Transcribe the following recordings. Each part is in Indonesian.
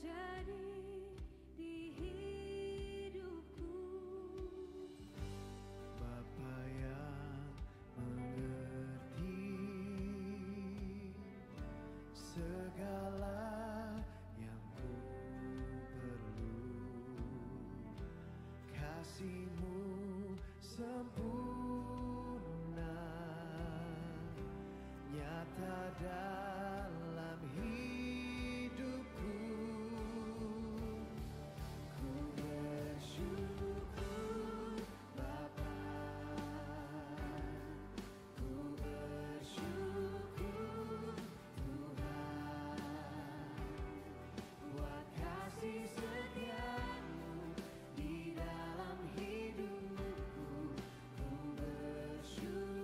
terjadi di hidupku. Bapa yang mengerti segala yang ku perlu, kasih-Mu sempurna nyata dalam hidupku. Ku bersyukur Bapa, ku bersyukur Tuhan, buat kasih setia-Mu di dalam hidupku. Ku bersyukur.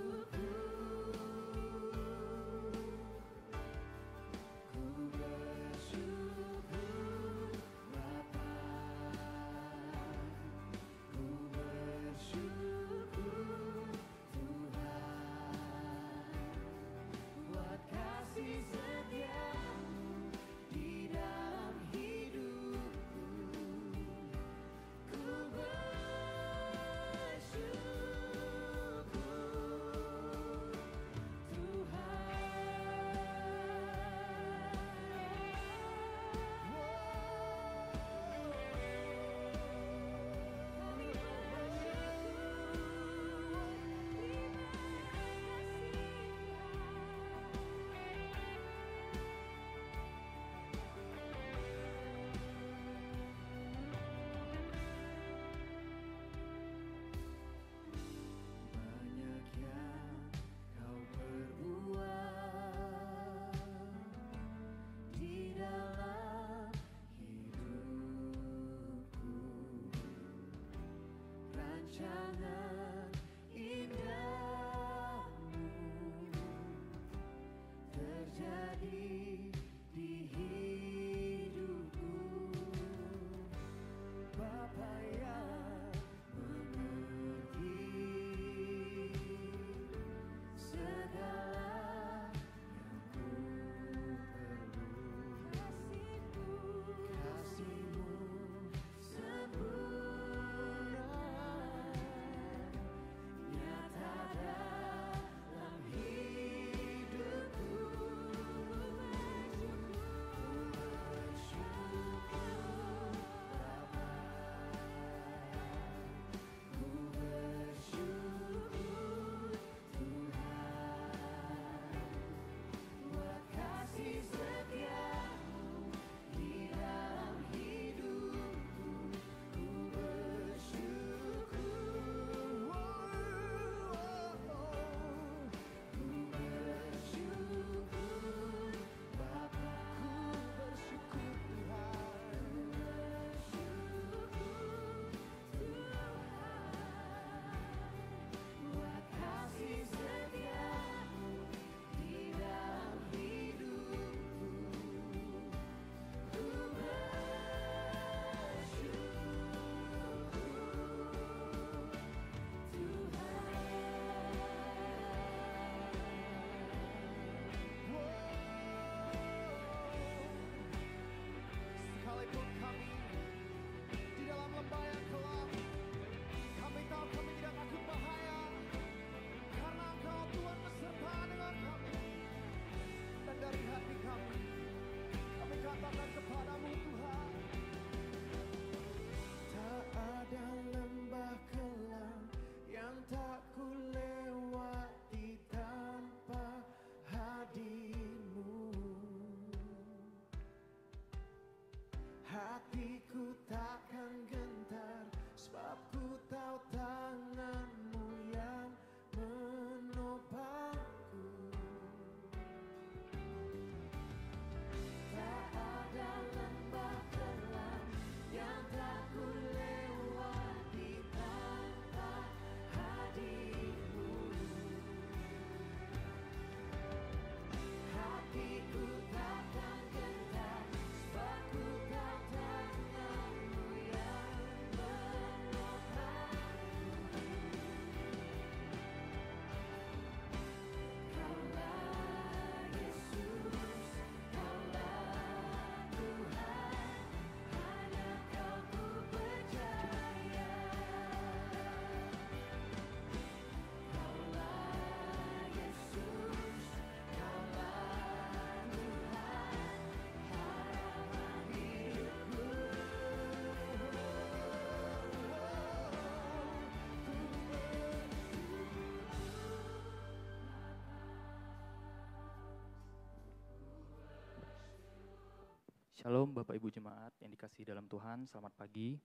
Shalom Bapak Ibu Jemaat yang dikasihi dalam Tuhan, selamat pagi.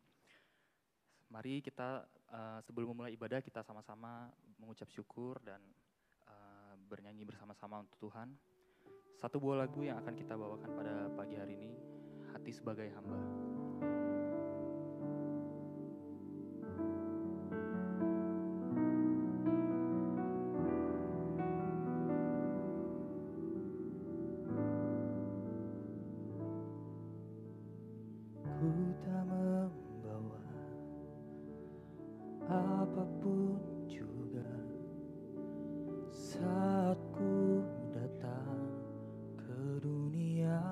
Mari kita sebelum memulai ibadah kita sama-sama mengucap syukur dan bernyanyi bersama-sama untuk Tuhan. Satu buah lagu yang akan kita bawakan pada pagi hari ini, Hati Sebagai Hamba. Ku tak membawa apapun juga saat ku datang ke dunia.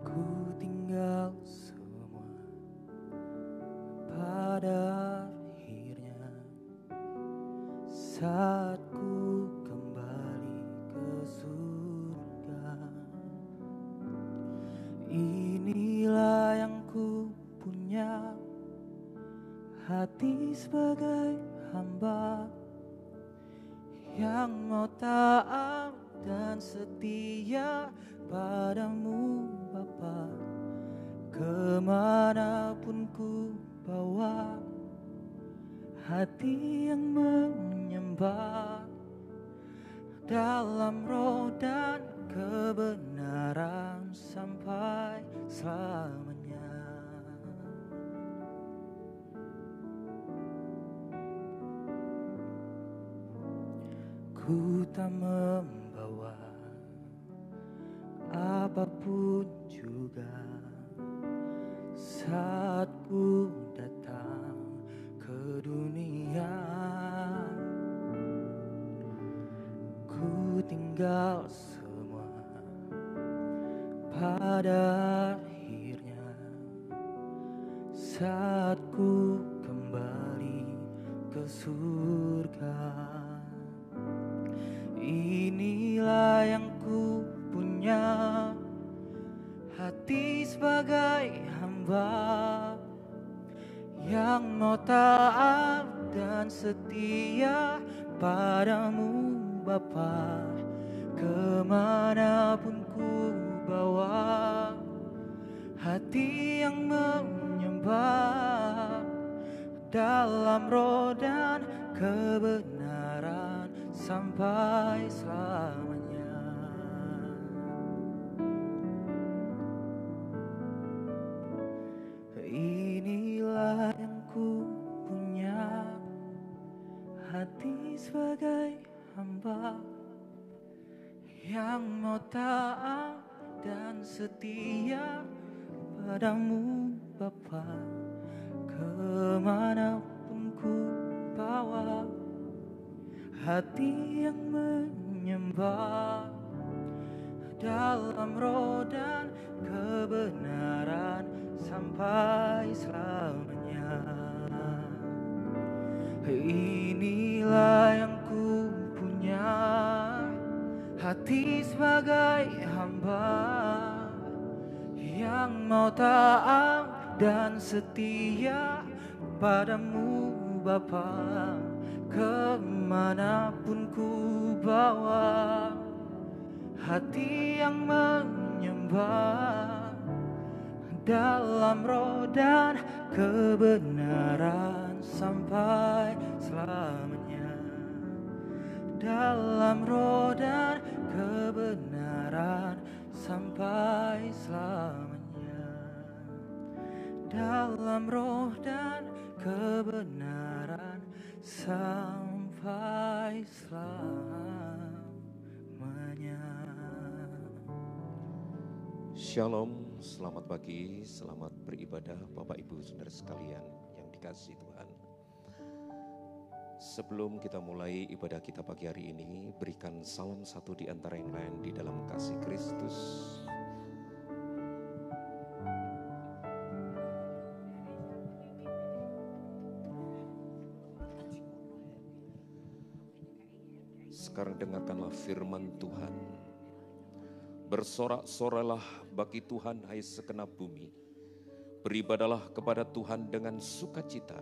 Ku tinggal semua pada akhirnya saat ku kembali ke surga. Inilah yang ku punya, hati sebagai hamba yang mau taat dan setia padamu Bapa. Kemanapun ku bawa, hati yang menyembah dalam roh dan kebenaran sampai selamanya. Ku tak membawa apapun juga saat ku datang ke dunia. Ku tinggal semua pada akhirnya saat ku kembali ke surga. Inilah yang ku punya, hati sebagai hamba yang mau taat dan setia padamu Bapa. Kemanapun ku bawa, hati yang menyembah dalam roh dan kebenaran sampai selamanya. Inilah yang ku punya, hati sebagai hamba yang mau taat dan setia padamu Bapa. Kemanapun ku bawa, hati yang menyembah dalam roh dan kebenaran sampai selamanya. Inilah yang ku punya, hati sebagai hamba yang mau taat dan setia padamu Bapa. Kemanapun ku bawa, hati yang menyembah dalam roh dan kebenaran sampai selamanya. Dalam roh dan kebenaran sampai selamanya. Dalam roh dan kebenaran sampai selamanya. Shalom, selamat pagi, selamat beribadah Bapak Ibu Saudara sekalian yang dikasihi Tuhan. Sebelum kita mulai ibadah kita pagi hari ini, berikan salam satu di antara yang lain di dalam kasih Kristus. Sekarang dengarkanlah firman Tuhan. Bersorak-soralah bagi Tuhan hai segenap bumi. Beribadalah kepada Tuhan dengan sukacita.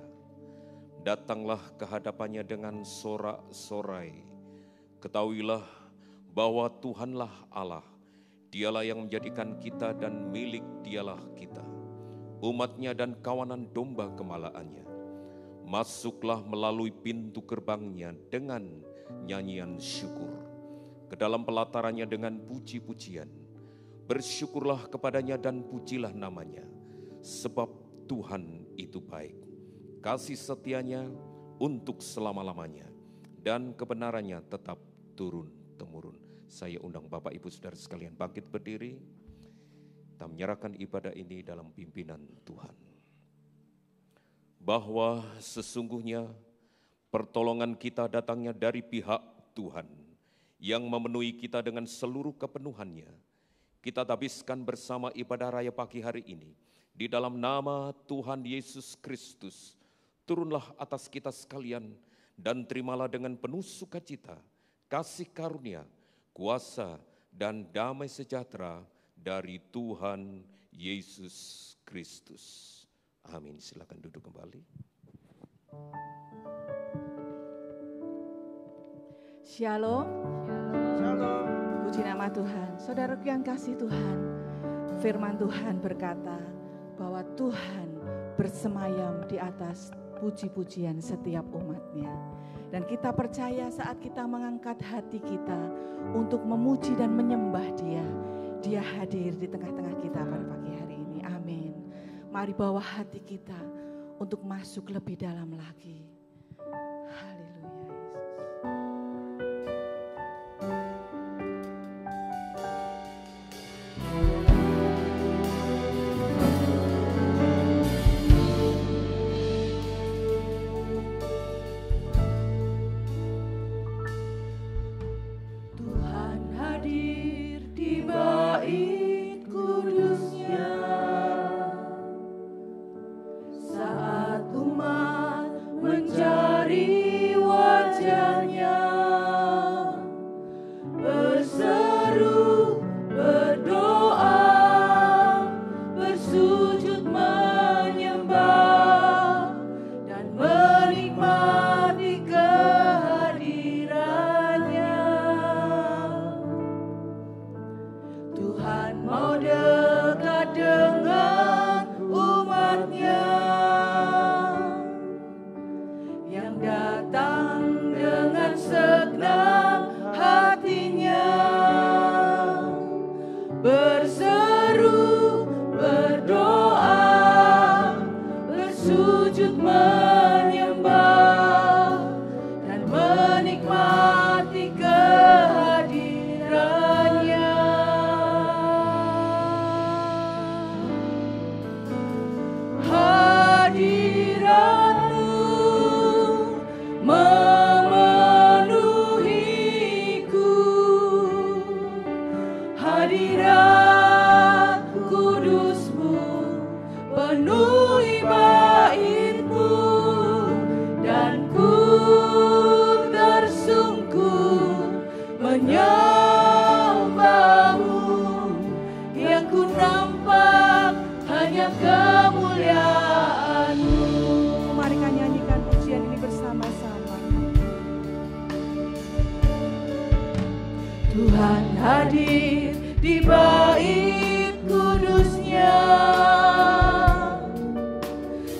Datanglah ke hadapannya dengan sorak-sorai. Ketahuilah bahwa Tuhanlah Allah Dialah yang menjadikan kita dan milik dialah kita, umatnya dan kawanan domba gemalaannya. Masuklah melalui pintu gerbangnya dengan nyanyian syukur, ke dalam pelatarannya dengan puji-pujian. Bersyukurlah kepadanya dan pujilah namanya, sebab Tuhan itu baik. Kasih setianya untuk selama-lamanya, dan kebenarannya tetap turun-temurun. Saya undang Bapak Ibu Saudara sekalian bangkit berdiri. Kita menyerahkan ibadah ini dalam pimpinan Tuhan. Bahwa sesungguhnya pertolongan kita datangnya dari pihak Tuhan yang memenuhi kita dengan seluruh kepenuhannya. Kita habiskan bersama ibadah raya pagi hari ini. Di dalam nama Tuhan Yesus Kristus, turunlah atas kita sekalian dan terimalah dengan penuh sukacita kasih karunia, kuasa dan damai sejahtera dari Tuhan Yesus Kristus. Amin. Silakan duduk kembali. Shalom. Puji nama Tuhan. Saudaraku yang kasih Tuhan, firman Tuhan berkata bahwa Tuhan bersemayam di atas puji-pujian setiap umatnya. Dan kita percaya saat kita mengangkat hati kita untuk memuji dan menyembah Dia, Dia hadir di tengah-tengah kita pada pagi hari ini. Amin. Mari bawa hati kita untuk masuk lebih dalam lagi. Haleluya Yesus. Tuhan hadir di bait kudusnya saat umat mencari wajahnya, berseru, berdoa, bersujud menyembah dan menikmati kehadirannya. Tuhan mau dekat dengan umatnya yang datang dengan segenap hatinya, berseru, berdoa, bersujud menyembah dan menikmati kehadirannya. Hadirat-Mu memenuhiku, hadirat kudus-Mu penuhi bait-Mu, dan ku tersungkur menyembah-Mu. Yang ku nampak hanya kemuliaan-Mu. Mari kita nyanyikan pujian ini bersama-sama. Tuhan hadir di bait kudusnya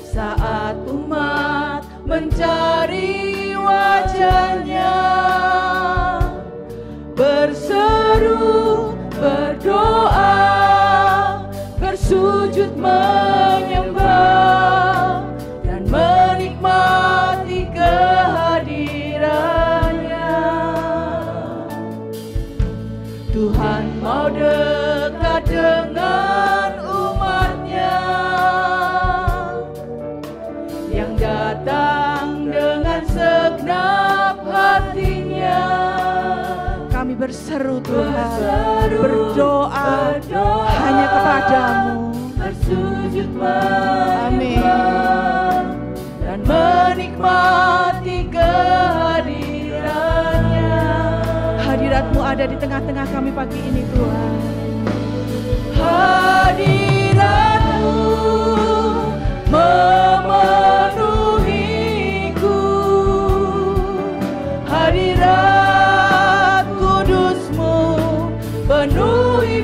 saat umat mencari wajahnya, berseru, berdoa, bersujud menyembah dan menikmati kehadirannya. Tuhan mau dekat dengan umatnya yang datang dengan segenap hatinya. Kami berseru Tuhan, Berseru, berdoa hanya kepadamu. bersujud Amin. menyembah dan menikmati kehadirannya. Hadirat-Mu ada di tengah-tengah kami pagi ini Tuhan. Hadirat-Mu memenuhiku, hadirat kudus-Mu penuhi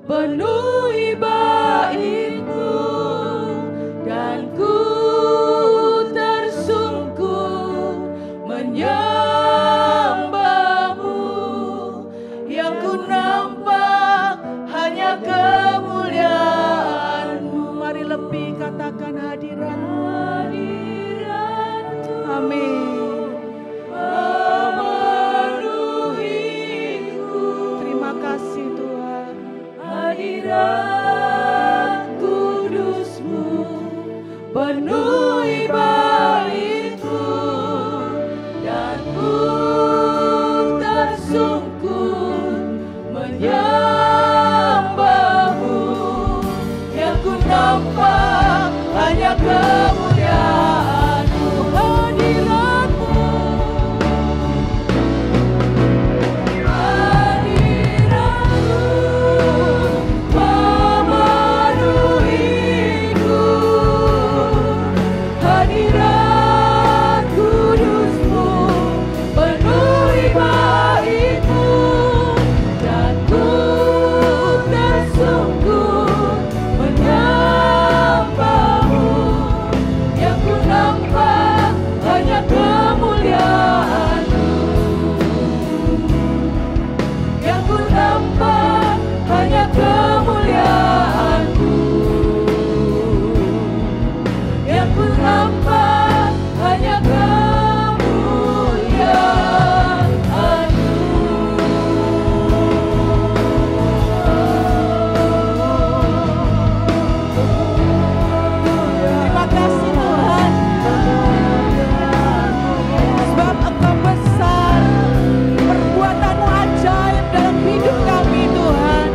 penuhi baitmu, dan ku tersungkur menyembahmu. Yang ku nampak hanya kemuliaan-Mu. Mari lebih katakan hadirat-Mu. Hadirat-Mu Amin. memenuhiku. Terima kasih Tuhan. Hadirat kudus-Mu penuhi baitku, dan ku tersungkur menyembahmu. Yang ku nampak hanya kemuliaan-Mu. Hadirat-Mu, hadirat-Mu memenuhiku. Hadirat kudus-Mu penuhi baitku, dan ku tersungkur menyembahmu. Yang ku nampak hanya kemuliaan-Mu. Yang ku nampak hanya kemuliaan-Mu. Yang ku nampak hanya Terima kasih Tuhan. Sebab Engkau besar, perbuatan-Mu ajaib dalam hidup kami Tuhan.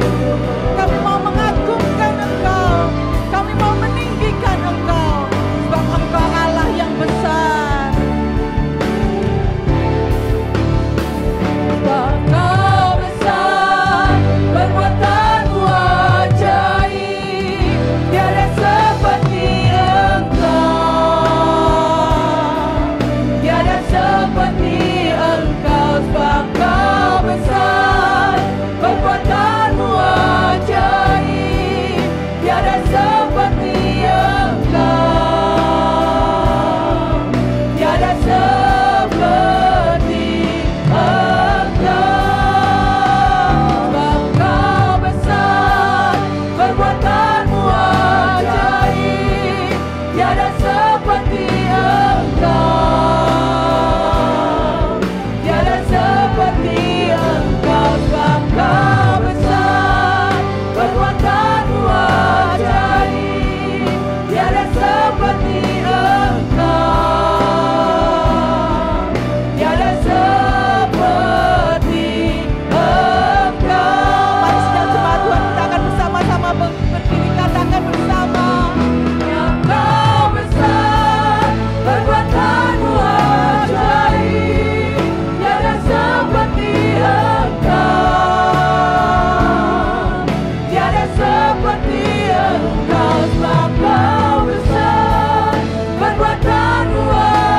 Kami mau mengagungkan Engkau, kami mau meninggikan Engkau, sebab Engkau Allah yang besar. Engkau besar, perbuatan-Mu ajaib, tiada seperti Engkau. Tiada seperti Engkau, sebab Engkau besar, perbuatan-Mu ajaib, tiada seperti Engkau. Tiada seperti Engkau besar, perbuatan-Mu ajaib, tiada seperti Engkau. Tiada seperti Engkau, sebab Engkau besar, perbuatan-Mu ajaib, tiada seperti Engkau. Tiada seperti Engkau. Mari sedang jemaat Tuhan, kita akan bersama-sama berdiri, katakan bersama. Engkau besar, perbuatan-Mu ajaib, tiada seperti Engkau. Tiada seperti Engkau, sebab Engkau besar, perbuatan-Mu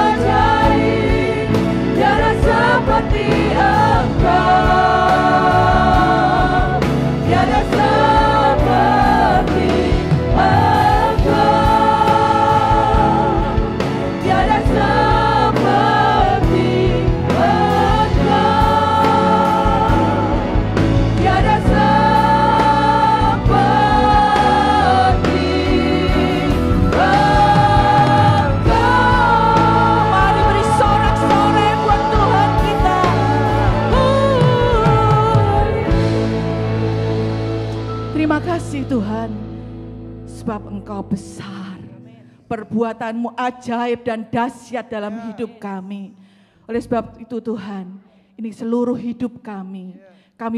ajaib, tiada seperti Engkau. Tiada seperti Engkau. Tiada seperti Engkau. Tiada seperti Engkau. Mari beri sorak-sorai buat Tuhan kita. Terima kasih Tuhan, sebab Engkau besar, perbuatan-Mu ajaib dan dahsyat dalam hidup kami. Oleh sebab itu Tuhan, ini seluruh hidup kami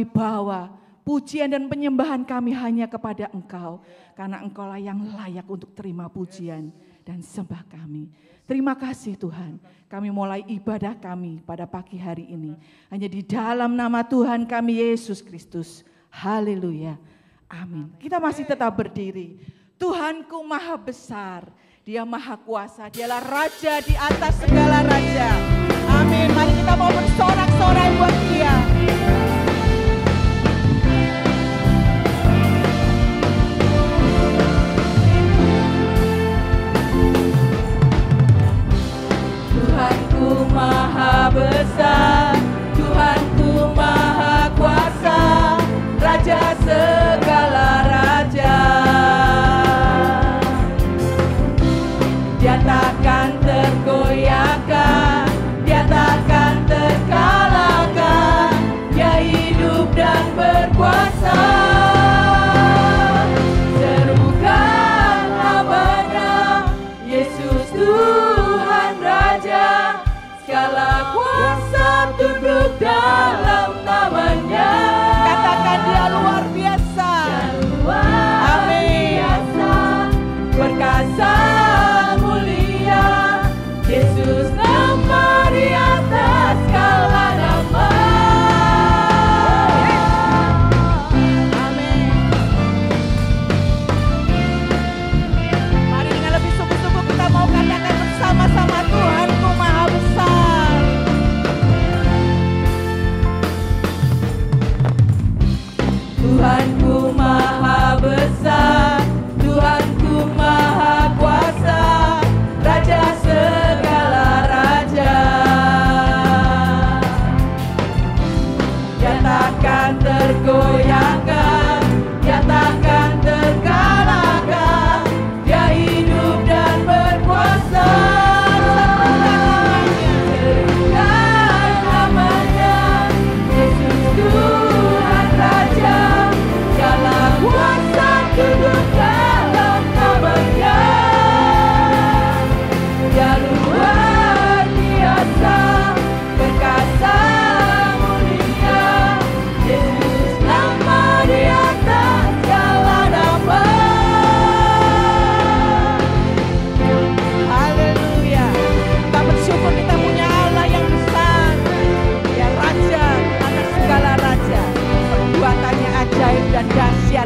bawa pujian dan penyembahan kami hanya kepada Engkau, karena Engkaulah yang layak untuk terima pujian dan sembah kami. Terima kasih Tuhan, kami mulai ibadah kami pada pagi hari ini hanya di dalam nama Tuhan kami Yesus Kristus. Haleluya. Amin. Kita masih tetap berdiri. Tuhanku maha besar, Dia maha kuasa, Dialah Raja di atas segala raja. Amin. Mari kita mau bersorak-sorai buat Dia.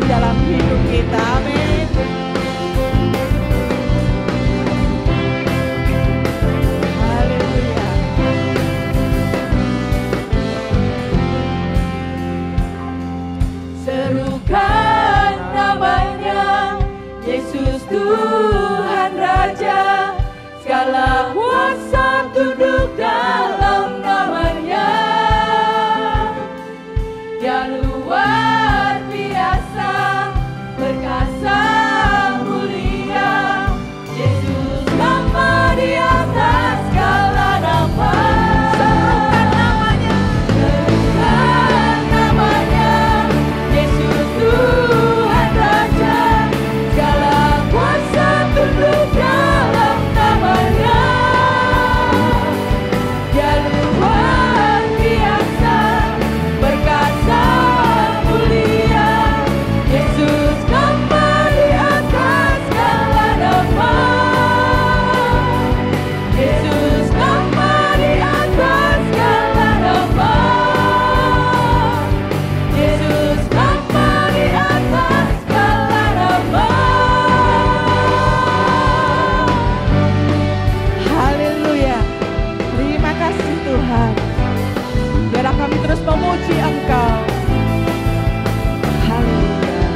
Tuhan dalam hidup kita. Amin. Haleluya. Serukan namanya, Yesus Tuhan Raja, segala kuasa tunduk dalam namanya. Dia luar biasa, perkasa mulia, Yesus nama di atas segala nama. Serukan namanya, serukan namanya, Yesus Tuhan Raja, segala kuasa tunduk dalam namanya. Dia luar biasa, perkasa mulia, Yesus nama di atas segala nama. Yesus nama di atas segala nama. Yesus nama di atas segala nama. Haleluya. Terima kasih Tuhan. Biarlah kami terus memuji Engkau. Haleluya.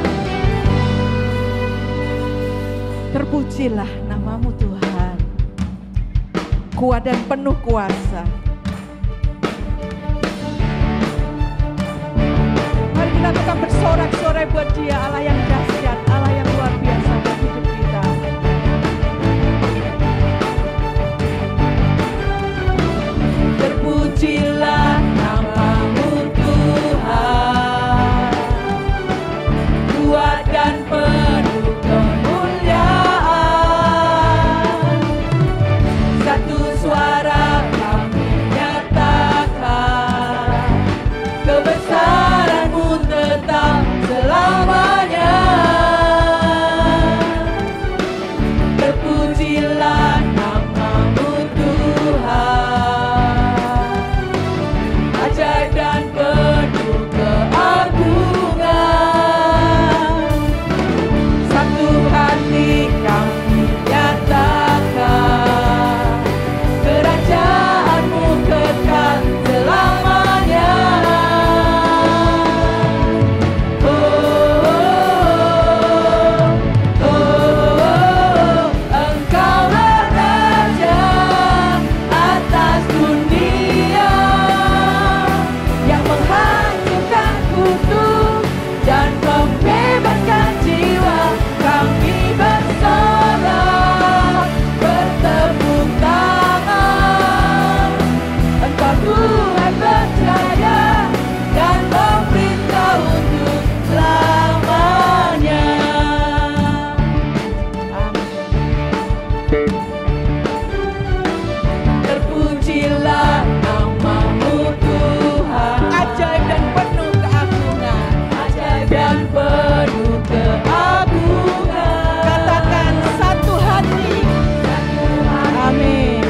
Terpujilah namamu Tuhan. Kuat dan penuh kuasa. Mari kita tetap bersorak-sorai buat Dia, Allah yang dahsyat, Allah yang luar biasa dalam hidup kita. Terpujilah namamu Tuhan, kuat dan penuh kemuliaan. Satu suara kami nyatakan, kebesaran-Mu tetap selamanya. Terpujilah namamu Tuhan, ajaib dan penuh keagungan. Satu hati kami nyatakan, kerajaan-Mu kekal selamanya. Oh, oh, oh, oh, Engkaulah Raja atas dunia, yang menghancurkan kutuk dan membebaskan jiwa. Kami bersorak, bertepuk tangan. Engkau Tuhan percaya dan memerintah untuk selamanya. Terpujilah namamu Tuhan, Ajaib dan penuh keagungan. ajaib dan penuh keagungan. Katakan satu hati. Amin.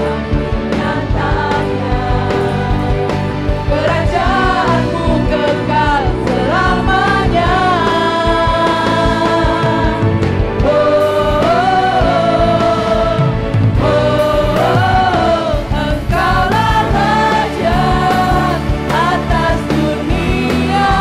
Kerajaan-Mu kekal selamanya. Oh, oh, oh, Engkaulah Raja atas dunia,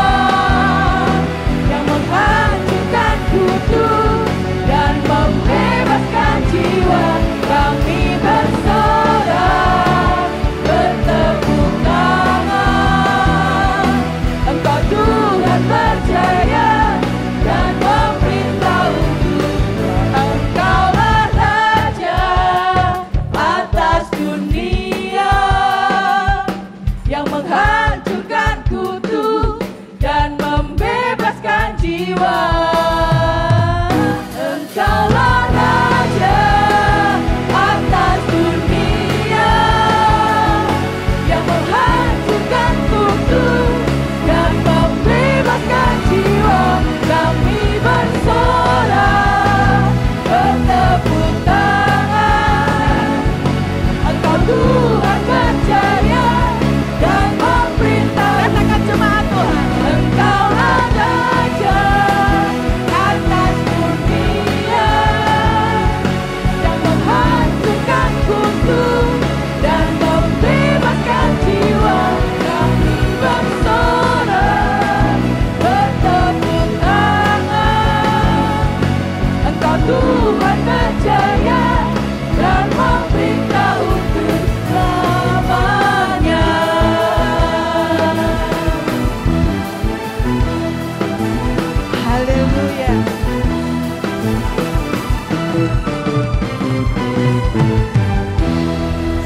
yang menghancurkan kutuk dan membebaskan jiwa. Kami bersorak, bertepuk tangan. Engkau Tuhan percaya dan memerintah untuk Engkaulah Raja atas dunia, yang menghancurkan kutuk dan membebaskan jiwa. Engkaulah Raja atas dunia, yang menghancurkan kutuk dan membebaskan jiwa. Kami bersorak, bertepuk tangan. Engkau Tuhan percaya dan memerintah. Katakan jemaat Tuhan, Engkaulah Raja Tuhan berjaya dan memerintah untuk selamanya. Haleluya.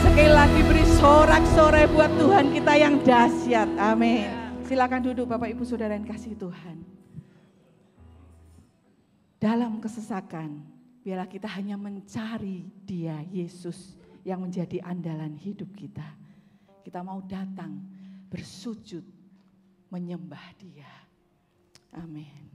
Sekali lagi beri sorak-sorai buat Tuhan kita yang dahsyat. Amin. Silakan duduk Bapak Ibu Saudara yang kasih Tuhan. Dalam kesesakan, biarlah kita hanya mencari Dia, Yesus, yang menjadi andalan hidup kita. Kita mau datang, bersujud, menyembah Dia. Amin.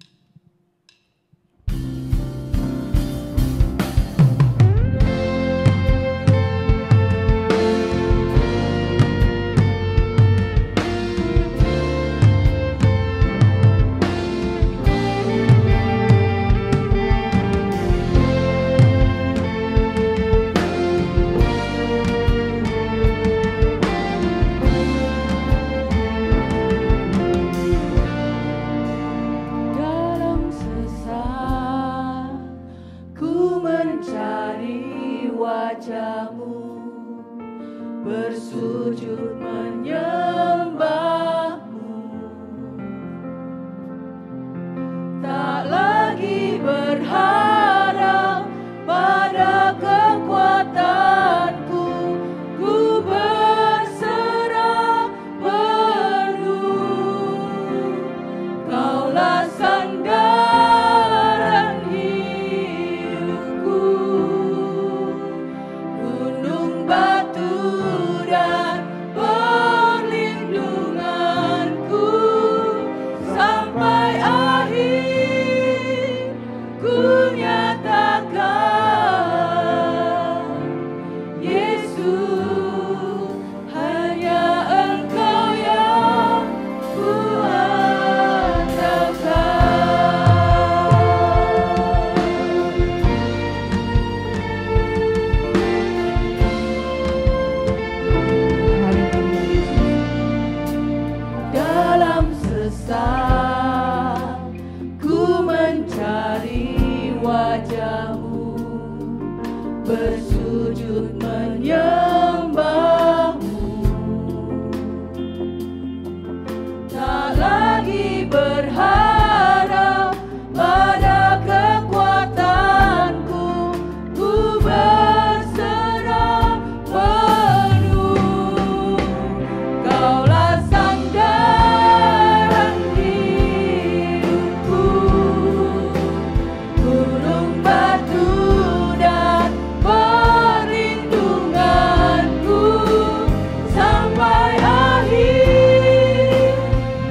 Bersujud menyembahmu, tak lagi berharap pada kekuatanku, ku berserah penuh. Kaulah sandaran hidupku, gunung batu dan perlindunganku sampai akhir. Ku nyatakan Yesus, hanya Engkau yang ku andalkan. Dalam sesak ku mencari wajah-Mu, bersujud menyembah-Mu, tak lagi berharap pada kekuatanku, ku berserah penuh. Kaulah sandaran hidupku, gunung batu dan perlindunganku sampai akhir.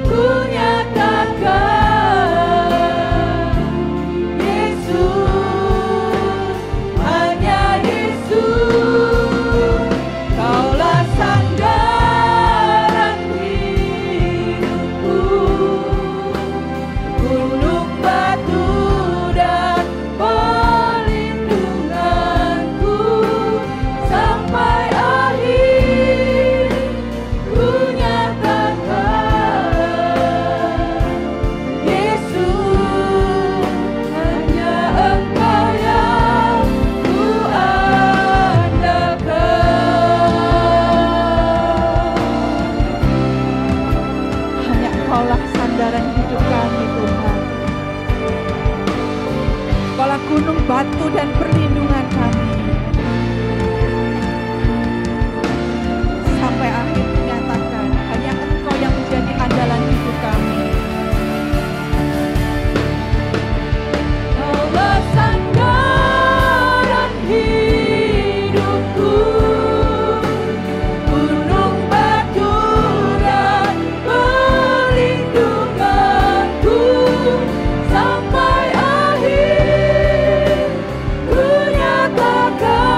Ku nyatakan Yesus, hanya Yesus. Kaulah sandaran hidupku, gunung batu dan perlindunganku sampai akhir. Ku nyatakan Yesus, hanya Engkau yang ku andalkan. Hanya Engkaulah sandaran hidup kami Tuhan. Engkaulah gunung batu dan perlindungan kami. Sampai akhir dinyatakan hanya Engkau yang menjadi andalan hidup kami. Kaulah sandaran hidupku, gunung batu dan perlindunganku sampai akhir. Ku nyatakan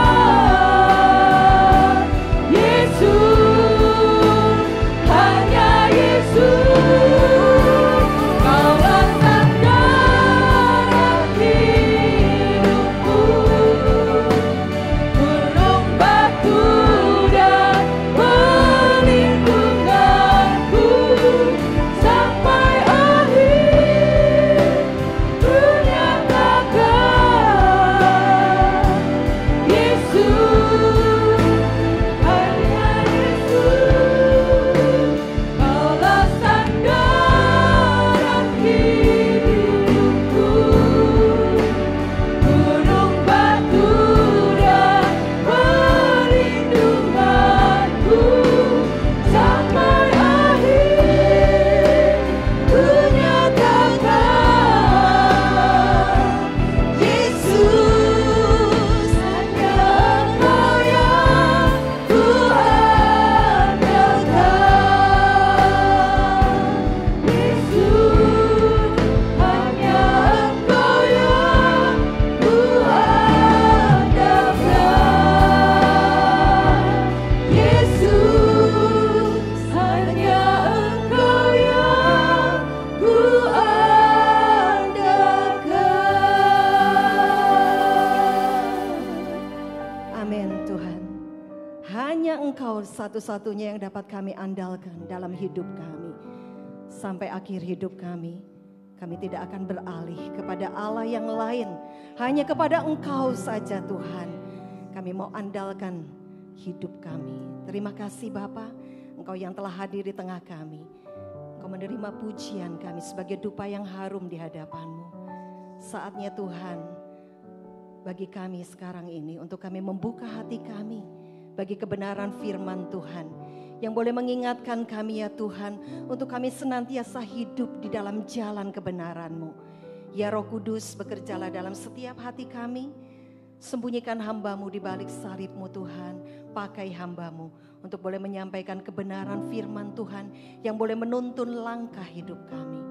Engkau satu-satunya yang dapat kami andalkan dalam hidup kami. Sampai akhir hidup kami tidak akan beralih kepada Allah yang lain. Hanya kepada Engkau saja Tuhan. Kami mau andalkan hidup kami. Terima kasih Bapa, Engkau yang telah hadir di tengah kami. Engkau menerima pujian kami sebagai dupa yang harum di hadapan-Mu. Saatnya Tuhan, bagi kami sekarang ini untuk kami membuka hati kami bagi kebenaran firman Tuhan yang boleh mengingatkan kami ya Tuhan untuk kami senantiasa hidup di dalam jalan kebenaran-Mu. Ya Roh Kudus, bekerjalah dalam setiap hati kami. Sembunyikan hamba-Mu di balik salib-Mu Tuhan. Pakai hamba-Mu untuk boleh menyampaikan kebenaran firman Tuhan yang boleh menuntun langkah hidup kami.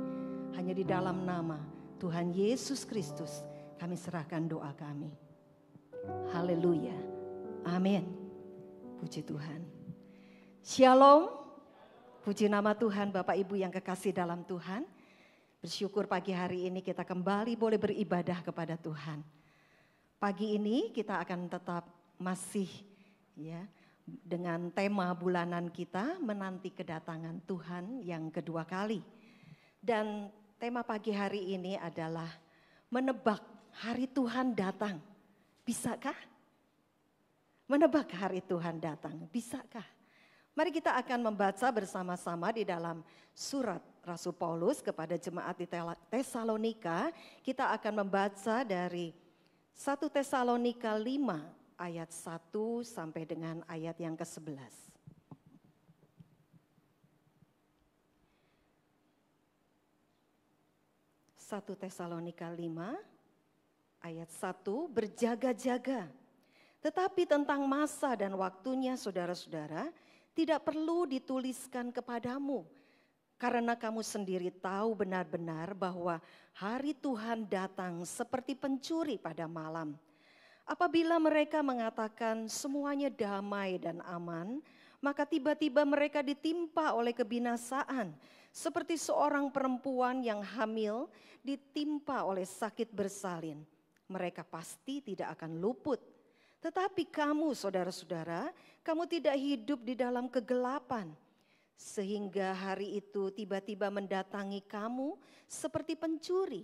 Hanya di dalam nama Tuhan Yesus Kristus kami serahkan doa kami. Haleluya. Amin. Puji Tuhan. Shalom. Puji nama Tuhan, Bapak Ibu yang kekasih dalam Tuhan. Bersyukur pagi hari ini kita kembali boleh beribadah kepada Tuhan. Pagi ini kita akan tetap masih ya dengan tema bulanan kita menanti kedatangan Tuhan yang kedua kali. Dan tema pagi hari ini adalah menebak hari Tuhan datang. Bisakah? Menebak hari Tuhan datang, bisakah? Mari kita akan membaca bersama-sama di dalam surat Rasul Paulus kepada jemaat di Tesalonika. Kita akan membaca dari 1 Tesalonika 5 ayat 1 sampai dengan ayat yang ke-11. 1 Tesalonika 5 ayat 1, berjaga-jaga. Tetapi tentang masa dan waktunya saudara-saudara, tidak perlu dituliskan kepadamu, karena kamu sendiri tahu benar-benar bahwa hari Tuhan datang seperti pencuri pada malam. Apabila mereka mengatakan semuanya damai dan aman, maka tiba-tiba mereka ditimpa oleh kebinasaan, seperti seorang perempuan yang hamil ditimpa oleh sakit bersalin. Mereka pasti tidak akan luput. Tetapi kamu saudara-saudara, kamu tidak hidup di dalam kegelapan. Sehingga hari itu tiba-tiba mendatangi kamu seperti pencuri.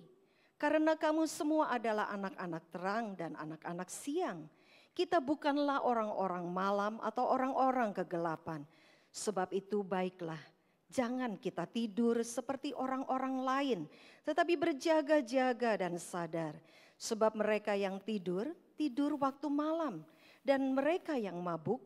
Karena kamu semua adalah anak-anak terang dan anak-anak siang. Kita bukanlah orang-orang malam atau orang-orang kegelapan. Sebab itu baiklah, jangan kita tidur seperti orang-orang lain. Tetapi berjaga-jaga dan sadar. Sebab mereka yang tidur waktu malam, dan mereka yang mabuk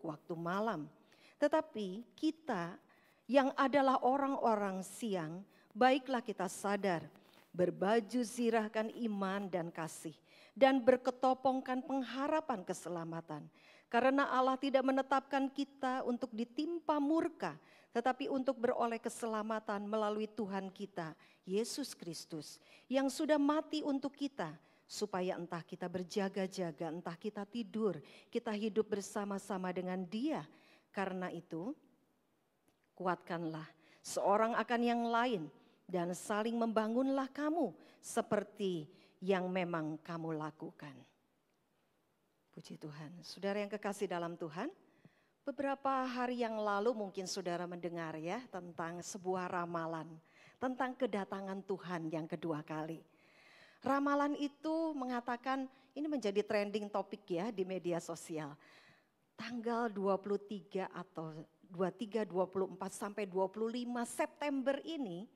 waktu malam. Tetapi kita yang adalah orang-orang siang, baiklah kita sadar, berbaju zirahkan iman dan kasih, dan berketopongkan pengharapan keselamatan. Karena Allah tidak menetapkan kita untuk ditimpa murka, tetapi untuk beroleh keselamatan melalui Tuhan kita, Yesus Kristus, yang sudah mati untuk kita, supaya entah kita berjaga-jaga, entah kita tidur, kita hidup bersama-sama dengan Dia. Karena itu, kuatkanlah seorang akan yang lain dan saling membangunlah kamu seperti yang memang kamu lakukan. Puji Tuhan. Saudara yang kekasih dalam Tuhan, beberapa hari yang lalu mungkin saudara mendengar ya tentang sebuah ramalan, tentang kedatangan Tuhan yang kedua kali. Ramalan itu mengatakan, ini menjadi trending topik ya di media sosial. Tanggal 23 atau 23, 24 sampai 25 September ini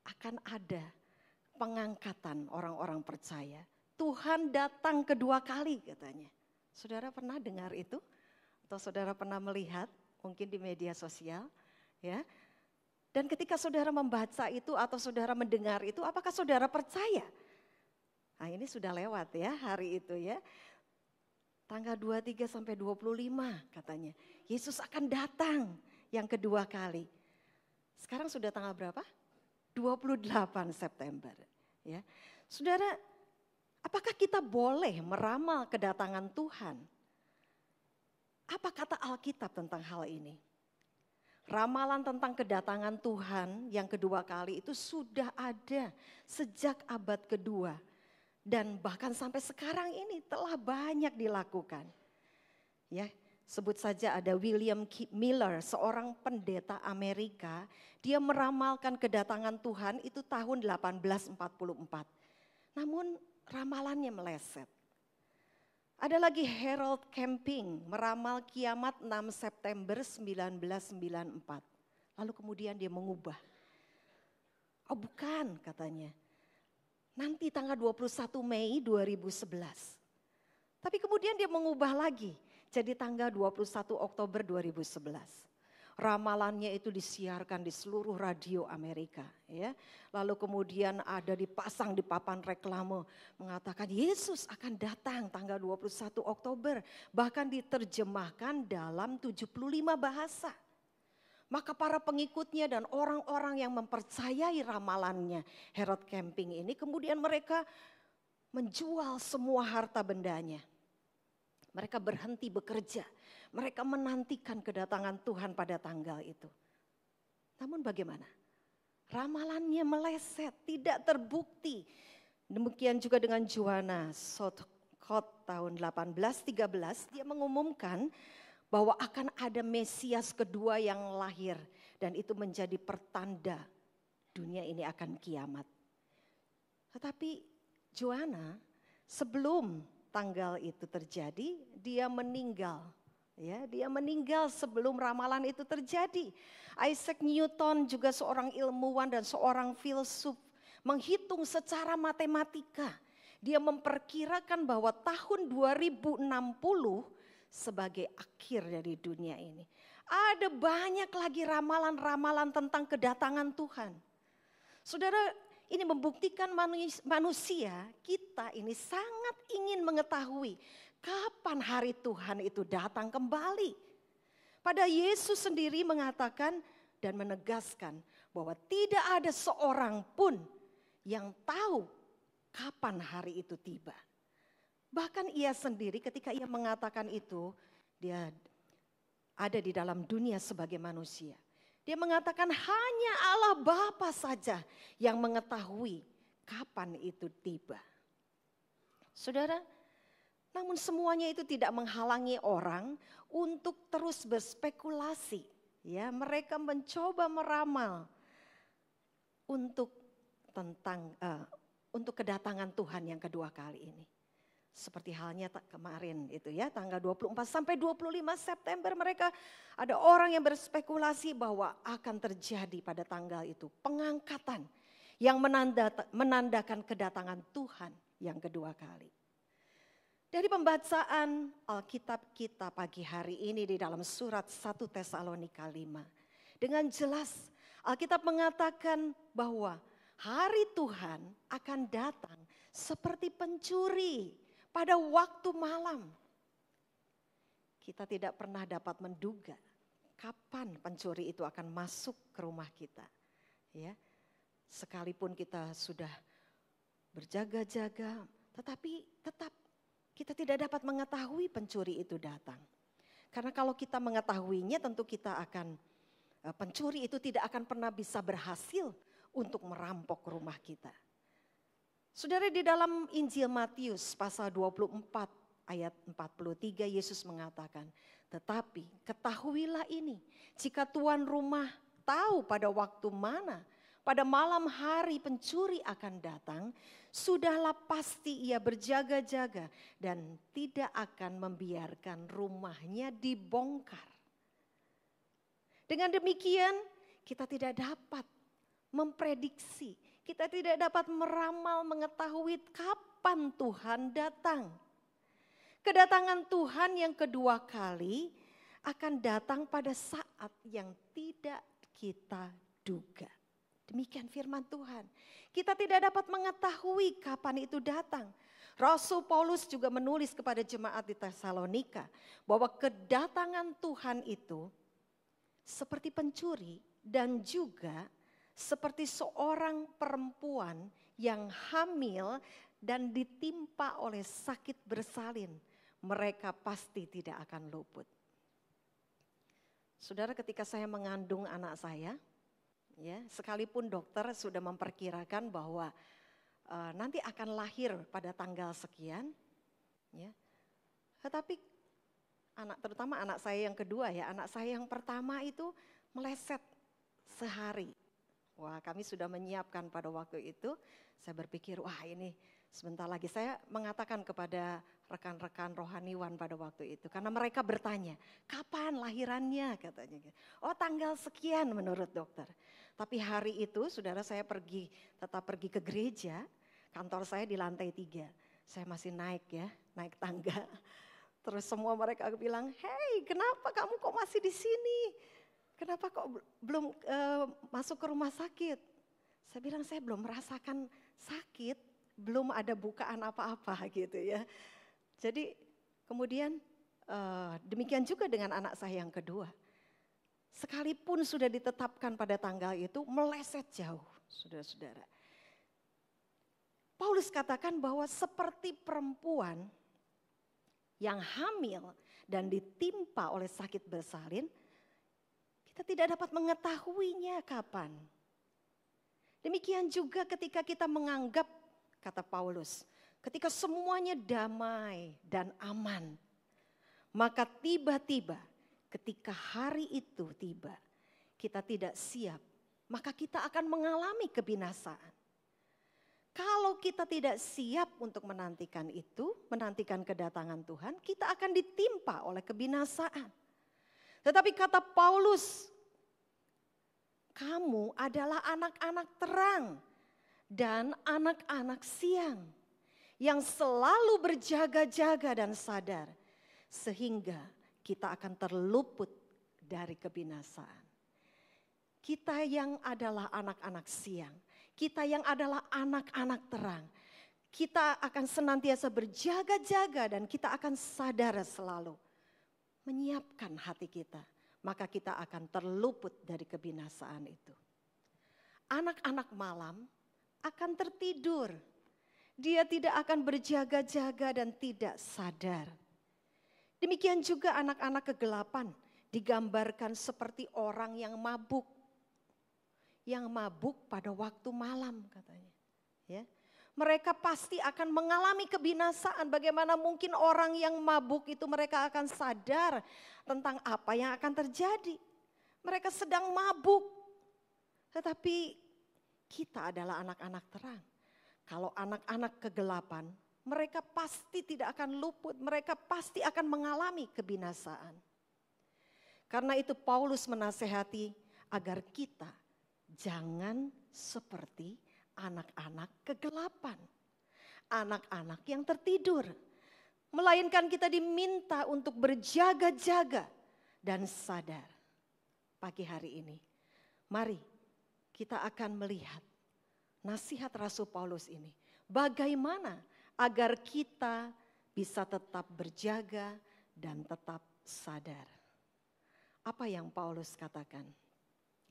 akan ada pengangkatan orang-orang percaya. Tuhan datang kedua kali katanya. Saudara pernah dengar itu? Atau saudara pernah melihat mungkin di media sosial? Ya. Dan ketika saudara membaca itu atau saudara mendengar itu, apakah saudara percaya? Nah ini sudah lewat ya hari itu ya. Tanggal 23 sampai 25 katanya. Yesus akan datang yang kedua kali. Sekarang sudah tanggal berapa? 28 September. Ya. Saudara, apakah kita boleh meramal kedatangan Tuhan? Apa kata Alkitab tentang hal ini? Ramalan tentang kedatangan Tuhan yang kedua kali itu sudah ada sejak abad kedua. Dan bahkan sampai sekarang ini telah banyak dilakukan. Ya, Sebut saja ada William Miller, seorang pendeta Amerika. Dia meramalkan kedatangan Tuhan itu tahun 1844. Namun ramalannya meleset. Ada lagi Harold Camping meramal kiamat 6 September 1994. Lalu kemudian dia mengubah. Oh bukan katanya. Nanti tanggal 21 Mei 2011. Tapi kemudian dia mengubah lagi. Jadi tanggal 21 Oktober 2011. Ramalannya itu disiarkan di seluruh radio Amerika. Ya. Lalu kemudian ada dipasang di papan reklame. Mengatakan Yesus akan datang tanggal 21 Oktober. Bahkan diterjemahkan dalam 75 bahasa. Maka para pengikutnya dan orang-orang yang mempercayai ramalannya Harold Camping ini. Kemudian mereka menjual semua harta bendanya. Mereka berhenti bekerja. Mereka menantikan kedatangan Tuhan pada tanggal itu. Namun bagaimana? Ramalannya meleset, tidak terbukti. Demikian juga dengan Joanna Southcott tahun 1813. Dia mengumumkan bahwa akan ada Mesias kedua yang lahir. Dan itu menjadi pertanda dunia ini akan kiamat. Tetapi Joanna sebelum tanggal itu terjadi, dia meninggal. Ya, dia meninggal sebelum ramalan itu terjadi. Isaac Newton juga seorang ilmuwan dan seorang filsuf menghitung secara matematika. Dia memperkirakan bahwa tahun 2060 sebagai akhir dari dunia ini. Ada banyak lagi ramalan-ramalan tentang kedatangan Tuhan. Saudara, ini membuktikan manusia kita ini sangat ingin mengetahui kapan hari Tuhan itu datang kembali. Pada Yesus sendiri mengatakan dan menegaskan bahwa tidak ada seorang pun yang tahu kapan hari itu tiba. Bahkan ia sendiri ketika ia mengatakan itu, dia ada di dalam dunia sebagai manusia. Dia mengatakan hanya Allah Bapa saja yang mengetahui kapan itu tiba. Saudara, namun semuanya itu tidak menghalangi orang untuk terus berspekulasi. Ya, mereka mencoba meramal untuk kedatangan Tuhan yang kedua kali ini. Seperti halnya kemarin itu ya, tanggal 24 sampai 25 September mereka ada orang yang berspekulasi bahwa akan terjadi pada tanggal itu pengangkatan yang menandakan kedatangan Tuhan yang kedua kali. Dari pembacaan Alkitab kita pagi hari ini di dalam surat 1 Tesalonika 5. Dengan jelas Alkitab mengatakan bahwa hari Tuhan akan datang seperti pencuri pada waktu malam. Kita tidak pernah dapat menduga kapan pencuri itu akan masuk ke rumah kita. Ya, sekalipun kita sudah berjaga-jaga, tetapi tetap kita tidak dapat mengetahui pencuri itu datang. Karena kalau kita mengetahuinya tentu kita akan, pencuri itu tidak akan pernah bisa berhasil untuk merampok rumah kita. Saudara, di dalam Injil Matius pasal 24 ayat 43 Yesus mengatakan, tetapi ketahuilah ini, jika tuan rumah tahu pada waktu mana, pada malam hari pencuri akan datang, sudahlah pasti ia berjaga-jaga dan tidak akan membiarkan rumahnya dibongkar. Dengan demikian kita tidak dapat memprediksi, kita tidak dapat meramal mengetahui kapan Tuhan datang. Kedatangan Tuhan yang kedua kali akan datang pada saat yang tidak kita duga. Demikian firman Tuhan. Kita tidak dapat mengetahui kapan itu datang. Rasul Paulus juga menulis kepada jemaat di Tesalonika bahwa kedatangan Tuhan itu seperti pencuri dan juga seperti seorang perempuan yang hamil dan ditimpa oleh sakit bersalin, mereka pasti tidak akan luput. Saudara, ketika saya mengandung anak saya, ya, sekalipun dokter sudah memperkirakan bahwa nanti akan lahir pada tanggal sekian, ya, tetapi terutama anak saya yang kedua ya, anak saya yang pertama itu meleset sehari. Wah, kami sudah menyiapkan pada waktu itu. Saya berpikir, wah ini sebentar lagi. Saya mengatakan kepada rekan-rekan rohaniwan pada waktu itu. Karena mereka bertanya, kapan lahirannya katanya. Oh tanggal sekian menurut dokter. Tapi hari itu saudara saya tetap pergi ke gereja. Kantor saya di lantai 3. Saya masih naik tangga. Terus semua mereka bilang, hey kenapa kamu kok masih di sini? Kenapa kok belum masuk ke rumah sakit? Saya bilang saya belum merasakan sakit, belum ada bukaan apa-apa gitu ya. Jadi kemudian demikian juga dengan anak saya yang kedua. Sekalipun sudah ditetapkan pada tanggal itu meleset jauh, saudara-saudara. Paulus katakan bahwa seperti perempuan yang hamil dan ditimpa oleh sakit bersalin, kita tidak dapat mengetahuinya kapan. Demikian juga ketika kita menganggap, kata Paulus, ketika semuanya damai dan aman, maka tiba-tiba ketika hari itu tiba, kita tidak siap, maka kita akan mengalami kebinasaan. Kalau kita tidak siap untuk menantikan itu, menantikan kedatangan Tuhan, kita akan ditimpa oleh kebinasaan. Tetapi kata Paulus, kamu adalah anak-anak terang dan anak-anak siang yang selalu berjaga-jaga dan sadar sehingga kita akan terluput dari kebinasaan. Kita yang adalah anak-anak siang, kita yang adalah anak-anak terang, kita akan senantiasa berjaga-jaga dan kita akan sadar selalu menyiapkan hati kita. Maka kita akan terluput dari kebinasaan itu. Anak-anak malam akan tertidur. Dia tidak akan berjaga-jaga dan tidak sadar. Demikian juga anak-anak kegelapan digambarkan seperti orang yang mabuk. Yang mabuk pada waktu malam katanya. Ya. Mereka pasti akan mengalami kebinasaan. Bagaimana mungkin orang yang mabuk itu mereka akan sadar tentang apa yang akan terjadi. Mereka sedang mabuk. Tetapi kita adalah anak-anak terang. Kalau anak-anak kegelapan, mereka pasti tidak akan luput. Mereka pasti akan mengalami kebinasaan. Karena itu Paulus menasehati agar kita jangan seperti anak-anak kegelapan, anak-anak yang tertidur. Melainkan kita diminta untuk berjaga-jaga dan sadar. Pagi hari ini, mari kita akan melihat nasihat Rasul Paulus ini. Bagaimana agar kita bisa tetap berjaga dan tetap sadar. Apa yang Paulus katakan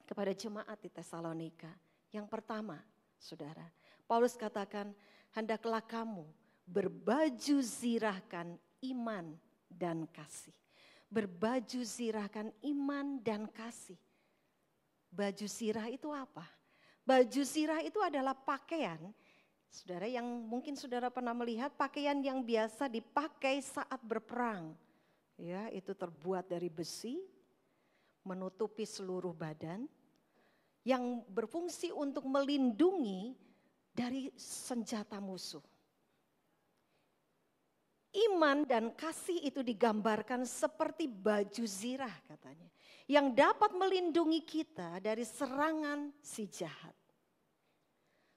kepada jemaat di Tesalonika? Yang pertama, saudara, Paulus katakan, hendaklah kamu berbaju zirahkan iman dan kasih. Berbaju zirahkan iman dan kasih. Baju zirah itu apa? Baju zirah itu adalah pakaian, saudara, yang mungkin saudara pernah melihat pakaian yang biasa dipakai saat berperang. Ya, itu terbuat dari besi, menutupi seluruh badan, yang berfungsi untuk melindungi dari senjata musuh. Iman dan kasih itu digambarkan seperti baju zirah katanya. Yang dapat melindungi kita dari serangan si jahat.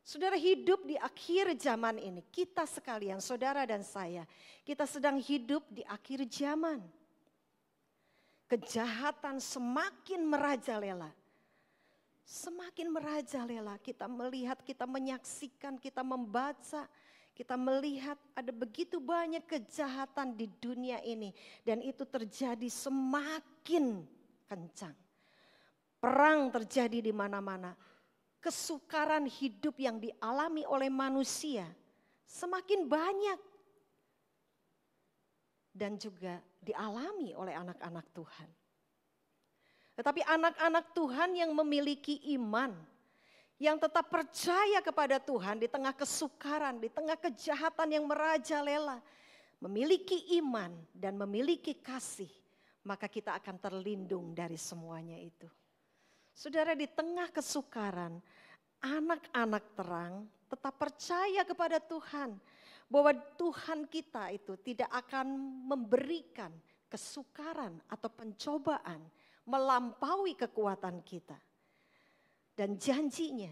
Saudara, hidup di akhir zaman ini, kita sekalian, saudara dan saya, kita sedang hidup di akhir zaman. Kejahatan semakin merajalela. Semakin merajalela, kita melihat, kita menyaksikan, kita membaca, kita melihat ada begitu banyak kejahatan di dunia ini. Dan itu terjadi semakin kencang. Perang terjadi di mana-mana. Kesukaran hidup yang dialami oleh manusia semakin banyak. Dan juga dialami oleh anak-anak Tuhan. Tetapi anak-anak Tuhan yang memiliki iman, yang tetap percaya kepada Tuhan di tengah kesukaran, di tengah kejahatan yang merajalela, memiliki iman dan memiliki kasih, maka kita akan terlindung dari semuanya itu. Saudara, di tengah kesukaran, anak-anak terang tetap percaya kepada Tuhan. Bahwa Tuhan kita itu tidak akan memberikan kesukaran atau pencobaan melampaui kekuatan kita. Dan janjinya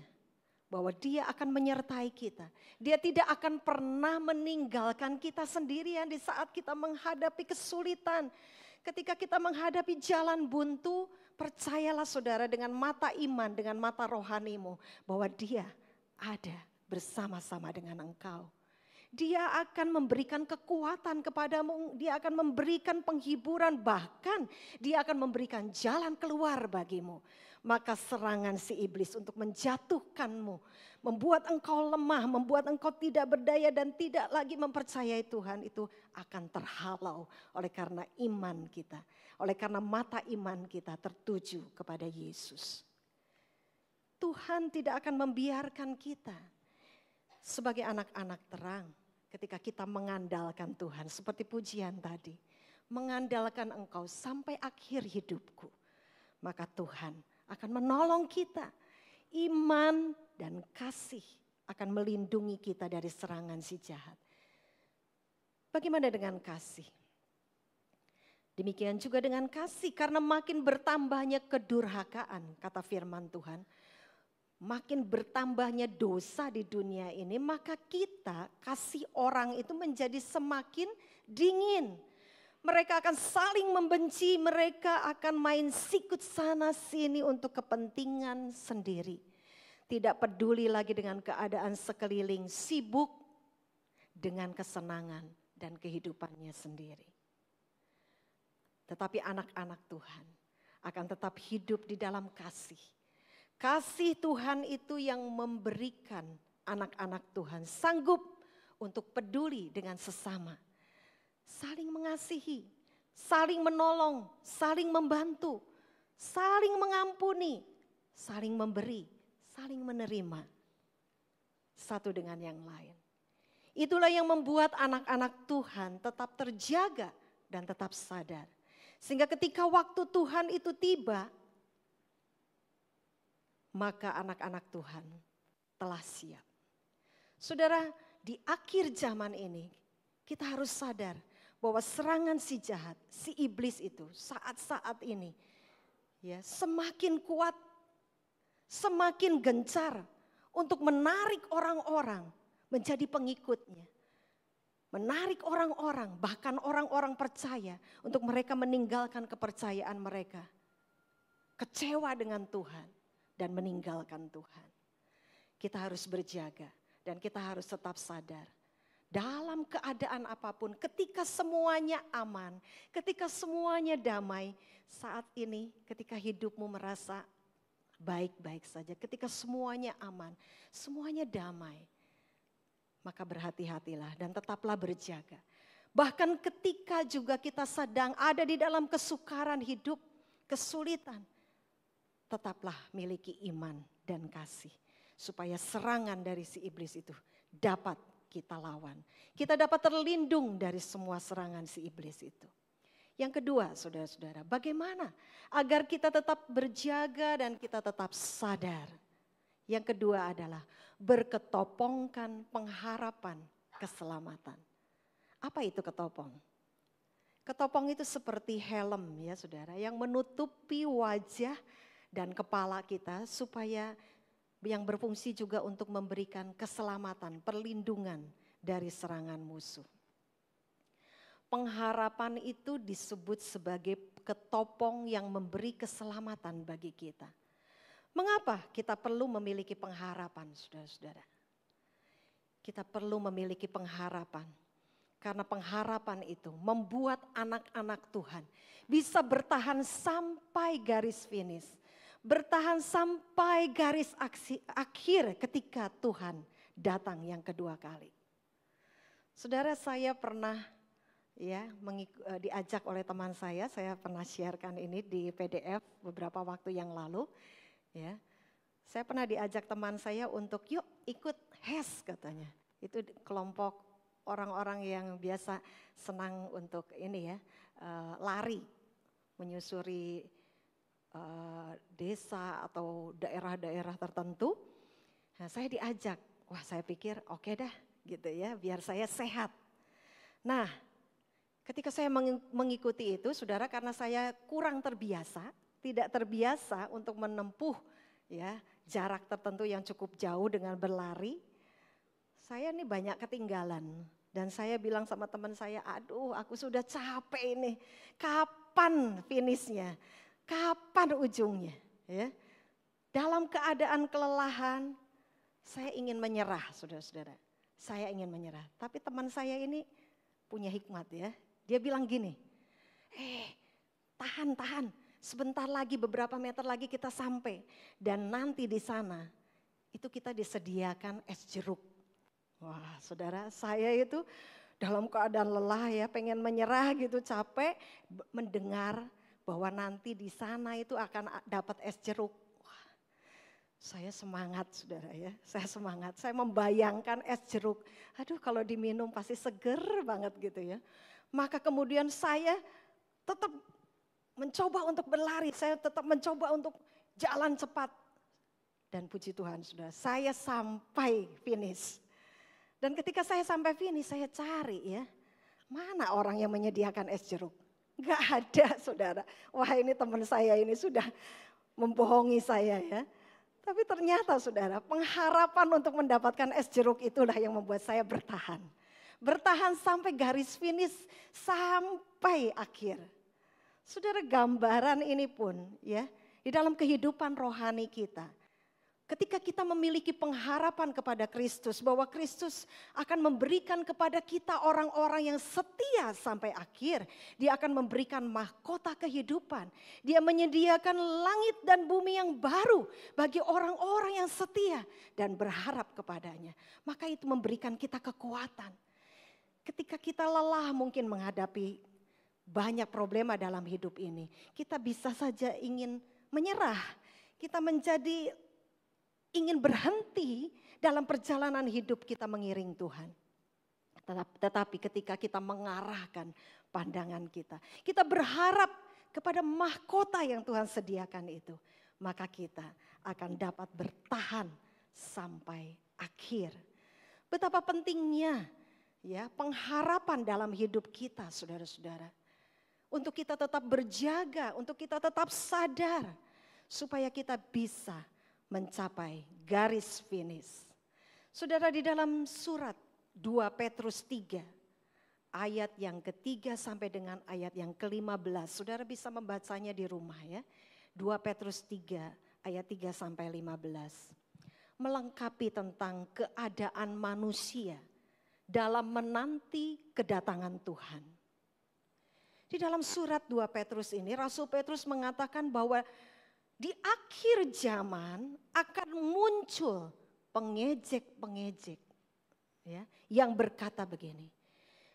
bahwa Dia akan menyertai kita. Dia tidak akan pernah meninggalkan kita sendirian di saat kita menghadapi kesulitan. Ketika kita menghadapi jalan buntu, percayalah saudara dengan mata iman, dengan mata rohanimu, bahwa Dia ada bersama-sama dengan engkau. Dia akan memberikan kekuatan kepadamu, Dia akan memberikan penghiburan, bahkan Dia akan memberikan jalan keluar bagimu. Maka serangan si iblis untuk menjatuhkanmu, membuat engkau lemah, membuat engkau tidak berdaya dan tidak lagi mempercayai Tuhan, itu akan terhalau oleh karena iman kita. Oleh karena mata iman kita tertuju kepada Yesus. Tuhan tidak akan membiarkan kita sebagai anak-anak terang. Ketika kita mengandalkan Tuhan, seperti pujian tadi, mengandalkan Engkau sampai akhir hidupku, maka Tuhan akan menolong kita. Iman dan kasih akan melindungi kita dari serangan si jahat. Bagaimana dengan kasih? Demikian juga dengan kasih, karena makin bertambahnya kedurhakaan, kata firman Tuhan, makin bertambahnya dosa di dunia ini, maka kita kasih orang itu menjadi semakin dingin. Mereka akan saling membenci, mereka akan main sikut sana sini untuk kepentingan sendiri. Tidak peduli lagi dengan keadaan sekeliling, sibuk dengan kesenangan dan kehidupannya sendiri. Tetapi anak-anak Tuhan akan tetap hidup di dalam kasih. Kasih Tuhan itu yang memberikan anak-anak Tuhan sanggup untuk peduli dengan sesama. Saling mengasihi, saling menolong, saling membantu, saling mengampuni, saling memberi, saling menerima. Satu dengan yang lain. Itulah yang membuat anak-anak Tuhan tetap terjaga dan tetap sadar. Sehingga ketika waktu Tuhan itu tiba, maka anak-anak Tuhan telah siap. Saudara, di akhir zaman ini kita harus sadar bahwa serangan si jahat, si iblis itu saat-saat ini ya semakin kuat, semakin gencar untuk menarik orang-orang menjadi pengikutnya. Menarik orang-orang, bahkan orang-orang percaya untuk mereka meninggalkan kepercayaan mereka. Kecewa dengan Tuhan. Dan meninggalkan Tuhan. Kita harus berjaga dan kita harus tetap sadar. Dalam keadaan apapun, ketika semuanya aman, ketika semuanya damai, saat ini ketika hidupmu merasa baik-baik saja, ketika semuanya aman, semuanya damai, maka berhati-hatilah dan tetaplah berjaga. Bahkan ketika juga kita sedang ada di dalam kesukaran hidup, kesulitan, tetaplah miliki iman dan kasih. Supaya serangan dari si iblis itu dapat kita lawan. Kita dapat terlindung dari semua serangan si iblis itu. Yang kedua, saudara-saudara, bagaimana agar kita tetap berjaga dan kita tetap sadar. Yang kedua adalah berketopongkan pengharapan keselamatan. Apa itu ketopong? Ketopong itu seperti helm ya saudara, yang menutupi wajah dan kepala kita supaya yang berfungsi juga untuk memberikan keselamatan, perlindungan dari serangan musuh. Pengharapan itu disebut sebagai ketopong yang memberi keselamatan bagi kita. Mengapa kita perlu memiliki pengharapan, saudara-saudara? Kita perlu memiliki pengharapan. Karena pengharapan itu membuat anak-anak Tuhan bisa bertahan sampai garis finish. Bertahan sampai garis akhir ketika Tuhan datang yang kedua kali. Saudara, saya pernah diajak oleh teman saya pernah sharekan ini di PDF beberapa waktu yang lalu. Ya, saya pernah diajak teman saya untuk yuk ikut HES katanya. Itu kelompok orang-orang yang biasa senang untuk ini ya, lari, menyusuri desa atau daerah-daerah tertentu. Nah, saya diajak, wah saya pikir oke dah gitu ya, biar saya sehat. Nah, ketika saya mengikuti itu, saudara, karena saya kurang terbiasa, tidak terbiasa untuk menempuh ya jarak tertentu yang cukup jauh dengan berlari, saya nih banyak ketinggalan. Dan saya bilang sama teman saya, aduh aku sudah capek ini, kapan finishnya, kapan ujungnya. Ya. Dalam keadaan kelelahan, saya ingin menyerah, saudara-saudara. Saya ingin menyerah, tapi teman saya ini punya hikmat ya. Dia bilang gini, tahan, sebentar lagi, beberapa meter lagi kita sampai. Dan nanti di sana, itu kita disediakan es jeruk. Wah saudara, saya itu dalam keadaan lelah ya, pengen menyerah gitu, capek, mendengar bahwa nanti di sana itu akan dapat es jeruk. Wah, saya semangat saudara ya, saya semangat. Saya membayangkan es jeruk, aduh kalau diminum pasti seger banget gitu ya. Maka kemudian saya tetap mencoba untuk berlari, saya tetap mencoba untuk jalan cepat. Dan puji Tuhan saudara, saya sampai finish. Dan ketika saya sampai finish, saya cari ya, mana orang yang menyediakan es jeruk? Gak ada saudara. Wah ini teman saya ini sudah membohongi saya ya. Tapi ternyata saudara, pengharapan untuk mendapatkan es jeruk itulah yang membuat saya bertahan. Bertahan sampai garis finish, sampai akhir. Saudara, gambaran ini pun ya, di dalam kehidupan rohani kita. Ketika kita memiliki pengharapan kepada Kristus, bahwa Kristus akan memberikan kepada kita orang-orang yang setia sampai akhir. Dia akan memberikan mahkota kehidupan. Dia menyediakan langit dan bumi yang baru bagi orang-orang yang setia dan berharap kepadanya. Maka itu memberikan kita kekuatan. Ketika kita lelah mungkin menghadapi banyak problema dalam hidup ini, kita bisa saja ingin menyerah. Kita menjadi ingin berhenti dalam perjalanan hidup kita mengiring Tuhan. Tetapi ketika kita mengarahkan pandangan kita, kita berharap kepada mahkota yang Tuhan sediakan itu, maka kita akan dapat bertahan sampai akhir. Betapa pentingnya ya pengharapan dalam hidup kita, saudara-saudara. Untuk kita tetap berjaga, untuk kita tetap sadar, supaya kita bisa mencapai garis finish. Saudara, di dalam surat 2 Petrus 3 ayat yang ketiga sampai dengan ayat yang ke-15. Saudara bisa membacanya di rumah ya. 2 Petrus 3 ayat 3 sampai 15. Melengkapi tentang keadaan manusia dalam menanti kedatangan Tuhan. Di dalam surat 2 Petrus ini Rasul Petrus mengatakan bahwa di akhir zaman akan muncul pengejek-pengejek ya, yang berkata begini,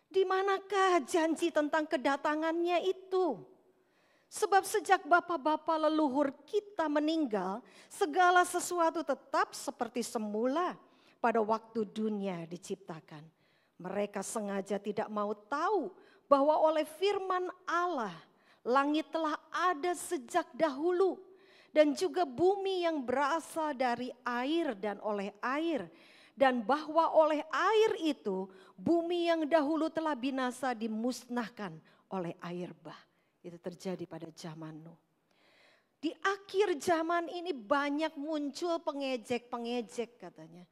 di manakah janji tentang kedatangannya itu? Sebab sejak bapa-bapa leluhur kita meninggal, segala sesuatu tetap seperti semula pada waktu dunia diciptakan. Mereka sengaja tidak mau tahu bahwa oleh firman Allah, langit telah ada sejak dahulu, dan juga bumi yang berasal dari air dan oleh air. Dan bahwa oleh air itu, bumi yang dahulu telah binasa dimusnahkan oleh air bah. Itu terjadi pada zaman Nuh. Di akhir zaman ini banyak muncul pengejek-pengejek katanya.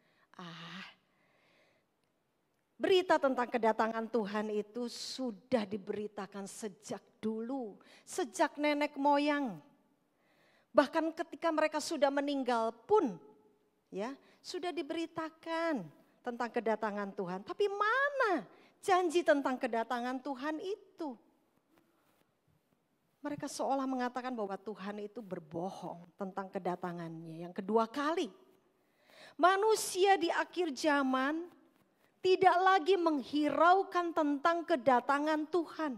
Berita tentang kedatangan Tuhan itu sudah diberitakan sejak dulu, sejak nenek moyang. Bahkan ketika mereka sudah meninggal pun ya, sudah diberitakan tentang kedatangan Tuhan. Tapi mana janji tentang kedatangan Tuhan itu? Mereka seolah mengatakan bahwa Tuhan itu berbohong tentang kedatangannya yang kedua kali. Manusia di akhir zaman tidak lagi menghiraukan tentang kedatangan Tuhan.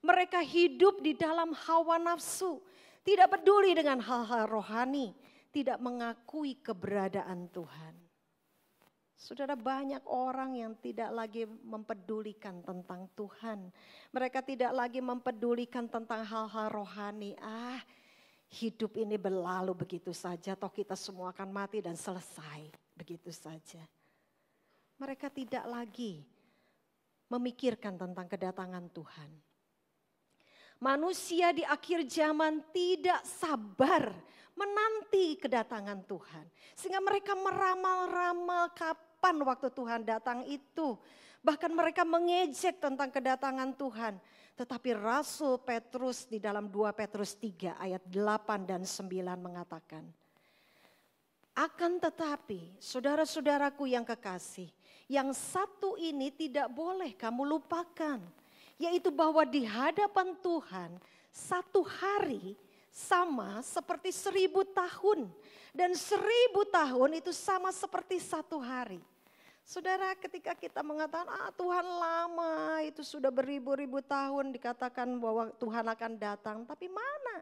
Mereka hidup di dalam hawa nafsu, tidak peduli dengan hal-hal rohani, tidak mengakui keberadaan Tuhan. Saudara, banyak orang yang tidak lagi mempedulikan tentang Tuhan. Mereka tidak lagi mempedulikan tentang hal-hal rohani. Hidup ini berlalu begitu saja, toh kita semua akan mati dan selesai begitu saja. Mereka tidak lagi memikirkan tentang kedatangan Tuhan. Manusia di akhir zaman tidak sabar menanti kedatangan Tuhan. Sehingga mereka meramal-ramal kapan waktu Tuhan datang itu. Bahkan mereka mengejek tentang kedatangan Tuhan. Tetapi Rasul Petrus di dalam 2 Petrus 3 ayat 8 dan 9 mengatakan, akan tetapi saudara-saudaraku yang kekasih, yang satu ini tidak boleh kamu lupakan. Yaitu bahwa di hadapan Tuhan satu hari sama seperti 1000 tahun. Dan 1000 tahun itu sama seperti satu hari. Saudara, ketika kita mengatakan Tuhan lama, itu sudah beribu-ribu tahun dikatakan bahwa Tuhan akan datang. Tapi mana?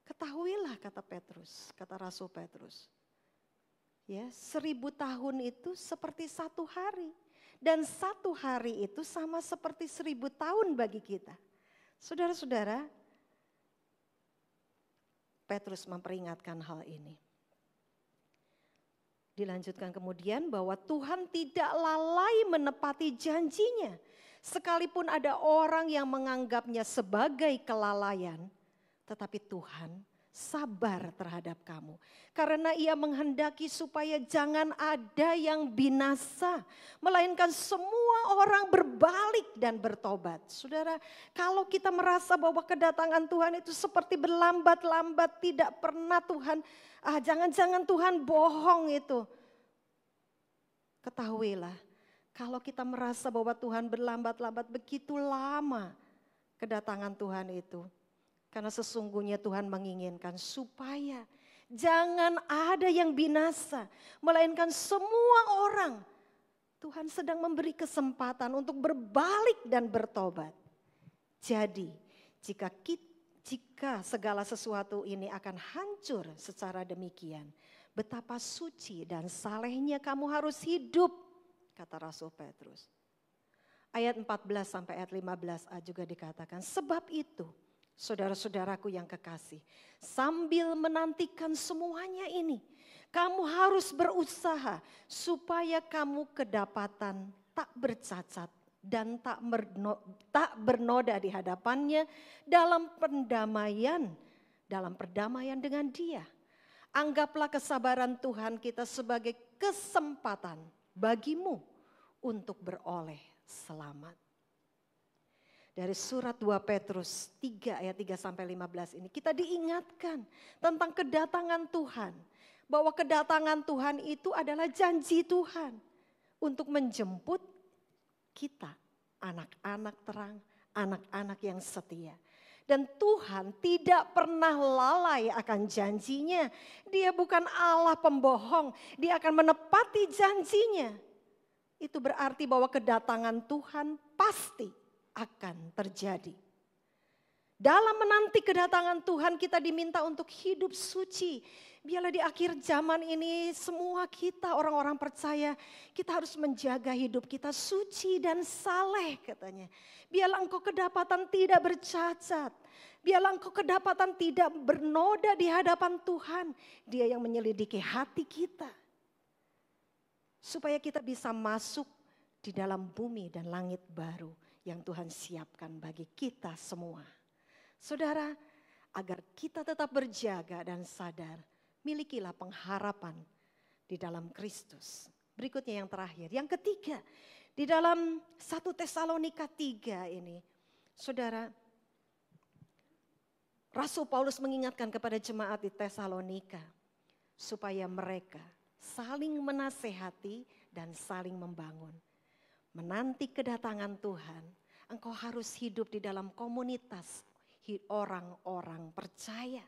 Ketahuilah kata Petrus, kata Rasul Petrus. Ya, 1000 tahun itu seperti satu hari. Dan satu hari itu sama seperti 1000 tahun bagi kita. Saudara-saudara, Petrus memperingatkan hal ini. Dilanjutkan kemudian bahwa Tuhan tidak lalai menepati janjinya. Sekalipun ada orang yang menganggapnya sebagai kelalaian, tetapi Tuhan sabar terhadap kamu. Karena ia menghendaki supaya jangan ada yang binasa, melainkan semua orang berbalik dan bertobat. Saudara, kalau kita merasa bahwa kedatangan Tuhan itu seperti berlambat-lambat, tidak pernah Tuhan, jangan-jangan Tuhan bohong itu. Ketahuilah, kalau kita merasa bahwa Tuhan berlambat-lambat begitu lama kedatangan Tuhan itu. Karena sesungguhnya Tuhan menginginkan supaya jangan ada yang binasa. Melainkan semua orang. Tuhan sedang memberi kesempatan untuk berbalik dan bertobat. Jadi jika segala sesuatu ini akan hancur secara demikian. Betapa suci dan salehnya kamu harus hidup. Kata Rasul Petrus. Ayat 14 sampai ayat 15a juga dikatakan. Sebab itu. Saudara-saudaraku yang kekasih, sambil menantikan semuanya ini, kamu harus berusaha supaya kamu kedapatan tak bercacat dan tak bernoda di hadapannya dalam perdamaian dengan Dia. Anggaplah kesabaran Tuhan kita sebagai kesempatan bagimu untuk beroleh selamat. Dari surat 2 Petrus 3 ayat 3 sampai 15 ini kita diingatkan tentang kedatangan Tuhan. Bahwa kedatangan Tuhan itu adalah janji Tuhan untuk menjemput kita, anak-anak terang, anak-anak yang setia. Dan Tuhan tidak pernah lalai akan janjinya. Dia bukan Allah pembohong, Dia akan menepati janjinya. Itu berarti bahwa kedatangan Tuhan pasti akan terjadi. Dalam menanti kedatangan Tuhan kita diminta untuk hidup suci. Biarlah di akhir zaman ini semua kita orang-orang percaya kita harus menjaga hidup kita suci dan saleh katanya. Biarlah engkau kedapatan tidak bercacat. Biarlah engkau kedapatan tidak bernoda di hadapan Tuhan. Dia yang menyelidiki hati kita. Supaya kita bisa masuk di dalam bumi dan langit baru yang Tuhan siapkan bagi kita semua. Saudara, agar kita tetap berjaga dan sadar, milikilah pengharapan di dalam Kristus. Berikutnya yang terakhir, yang ketiga, di dalam 1 Tesalonika 3 ini, saudara, Rasul Paulus mengingatkan kepada jemaat di Tesalonika, supaya mereka saling menasehati dan saling membangun. Menanti kedatangan Tuhan, engkau harus hidup di dalam komunitas orang-orang percaya.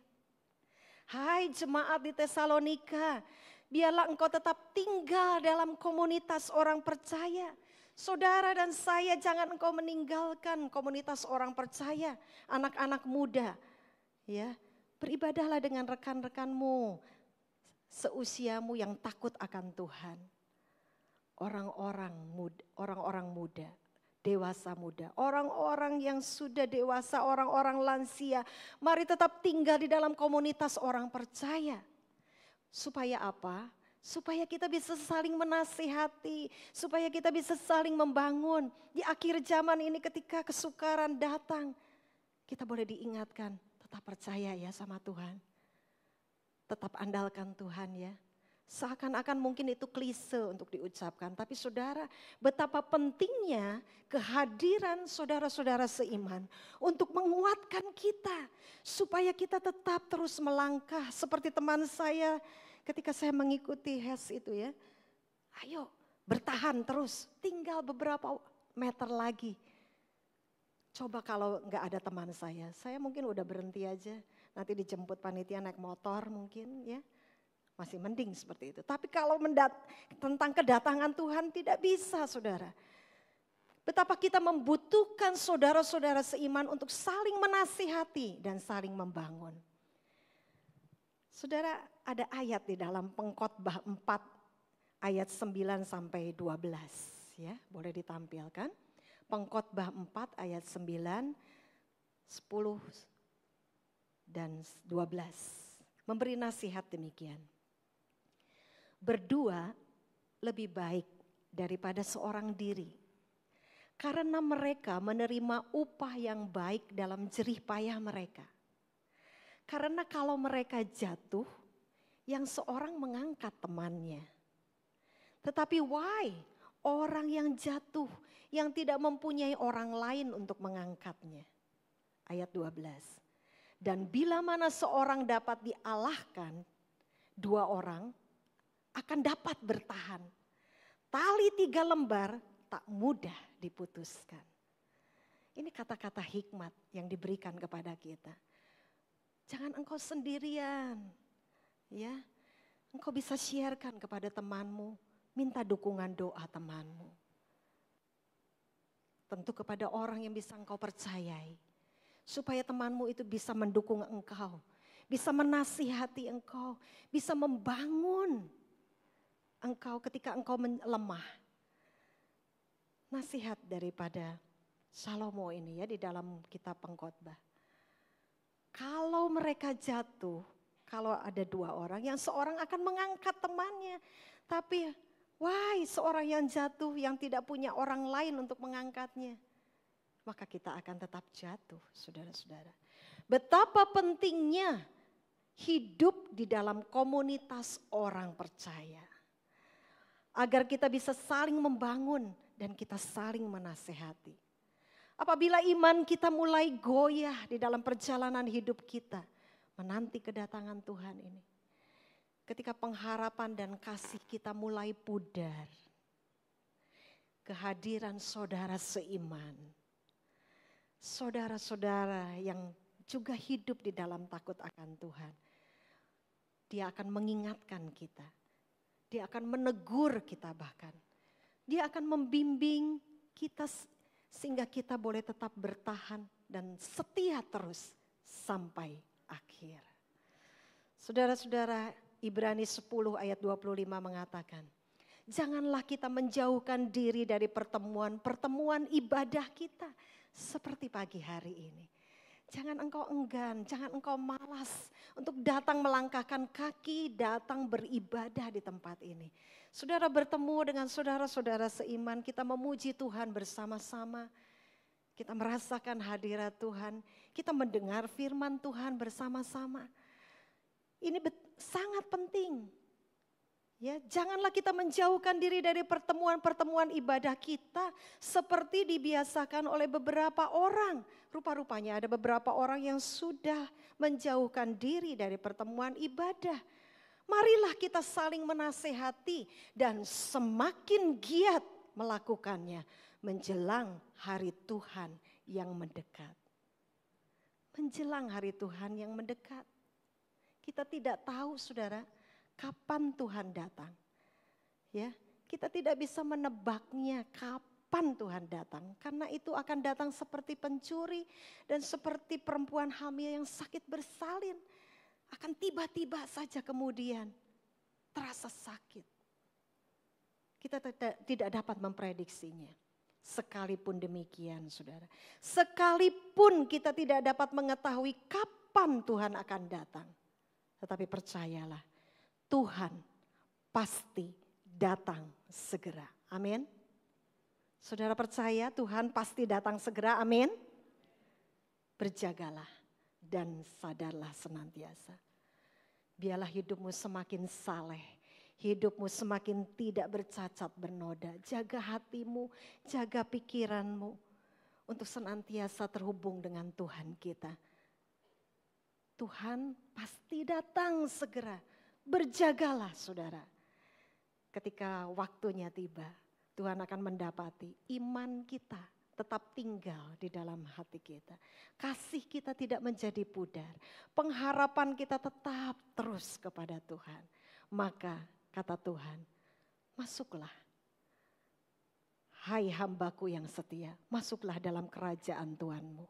Hai jemaat di Tesalonika, biarlah engkau tetap tinggal dalam komunitas orang percaya. Saudara dan saya, jangan engkau meninggalkan komunitas orang percaya, anak-anak muda. Ya, beribadahlah dengan rekan-rekanmu seusiamu yang takut akan Tuhan. orang-orang muda, dewasa muda, orang-orang yang sudah dewasa, orang-orang lansia. Mari tetap tinggal di dalam komunitas orang percaya. Supaya apa? Supaya kita bisa saling menasihati, supaya kita bisa saling membangun. Di akhir zaman ini ketika kesukaran datang, kita boleh diingatkan, tetap percaya ya sama Tuhan. Tetap andalkan Tuhan ya. Seakan-akan mungkin itu klise untuk diucapkan. Tapi saudara, betapa pentingnya kehadiran saudara-saudara seiman untuk menguatkan kita. Supaya kita tetap terus melangkah seperti teman saya ketika saya mengikuti HES itu ya. Ayo bertahan terus, tinggal beberapa meter lagi. Coba kalau nggak ada teman saya mungkin udah berhenti aja. Nanti dijemput panitia naik motor mungkin ya. Masih mending seperti itu. Tapi kalau tentang kedatangan Tuhan tidak bisa saudara. Betapa kita membutuhkan saudara-saudara seiman untuk saling menasihati dan saling membangun. Saudara, ada ayat di dalam Pengkhotbah 4 ayat 9 sampai 12 ya, boleh ditampilkan. Pengkhotbah 4 ayat 9, 10 dan 12. Memberi nasihat demikian. Berdua lebih baik daripada seorang diri. Karena mereka menerima upah yang baik dalam jerih payah mereka. Karena kalau mereka jatuh, yang seorang mengangkat temannya. Tetapi why orang yang jatuh, yang tidak mempunyai orang lain untuk mengangkatnya. Ayat 12. Dan bila mana seorang dapat dialahkan, dua orang akan dapat bertahan. Tali 3 lembar tak mudah diputuskan. Ini kata-kata hikmat yang diberikan kepada kita. Jangan engkau sendirian. Ya, engkau bisa sharekan kepada temanmu, minta dukungan doa temanmu. Tentu kepada orang yang bisa engkau percayai. Supaya temanmu itu bisa mendukung engkau, bisa menasihati engkau, bisa membangun engkau ketika engkau lemah. Nasihat daripada Salomo ini ya di dalam kitab Pengkhotbah. Kalau mereka jatuh, kalau ada dua orang, yang seorang akan mengangkat temannya. Tapi why seorang yang jatuh yang tidak punya orang lain untuk mengangkatnya? Maka kita akan tetap jatuh, saudara-saudara. Betapa pentingnya hidup di dalam komunitas orang percaya. Agar kita bisa saling membangun dan kita saling menasehati. Apabila iman kita mulai goyah di dalam perjalanan hidup kita, menanti kedatangan Tuhan ini. Ketika pengharapan dan kasih kita mulai pudar. Kehadiran saudara seiman. Saudara-saudara yang juga hidup di dalam takut akan Tuhan. Dia akan mengingatkan kita. Dia akan menegur kita bahkan. Dia akan membimbing kita sehingga kita boleh tetap bertahan dan setia terus sampai akhir. Saudara-saudara, Ibrani 10 ayat 25 mengatakan, janganlah kita menjauhkan diri dari pertemuan ibadah kita seperti pagi hari ini. Jangan engkau enggan, jangan engkau malas untuk datang melangkahkan kaki, datang beribadah di tempat ini. Saudara bertemu dengan saudara-saudara seiman, kita memuji Tuhan bersama-sama. Kita merasakan hadirat Tuhan, kita mendengar firman Tuhan bersama-sama. Ini sangat penting. Ya, janganlah kita menjauhkan diri dari pertemuan-pertemuan ibadah kita seperti dibiasakan oleh beberapa orang. Rupa-rupanya ada beberapa orang yang sudah menjauhkan diri dari pertemuan ibadah. Marilah kita saling menasehati dan semakin giat melakukannya menjelang hari Tuhan yang mendekat. Menjelang hari Tuhan yang mendekat. Kita tidak tahu saudara, kapan Tuhan datang. Ya, kita tidak bisa menebaknya kapan Tuhan datang. Karena itu akan datang seperti pencuri dan seperti perempuan hamil yang sakit bersalin. Akan tiba-tiba saja kemudian terasa sakit. Kita tidak dapat memprediksinya. Sekalipun demikian, saudara. Sekalipun kita tidak dapat mengetahui kapan Tuhan akan datang. Tetapi percayalah, Tuhan pasti datang segera. Amin. Saudara percaya Tuhan pasti datang segera. Amin. Berjagalah dan sadarlah senantiasa. Biarlah hidupmu semakin saleh. Hidupmu semakin tidak bercacat bernoda. Jaga hatimu, jaga pikiranmu. Untuk senantiasa terhubung dengan Tuhan kita. Tuhan pasti datang segera. Berjagalah saudara. Ketika waktunya tiba, Tuhan akan mendapati iman kita tetap tinggal di dalam hati kita. Kasih kita tidak menjadi pudar. Pengharapan kita tetap terus kepada Tuhan. Maka kata Tuhan, masuklah. Hai hambaku yang setia, masuklah dalam kerajaan Tuhanmu.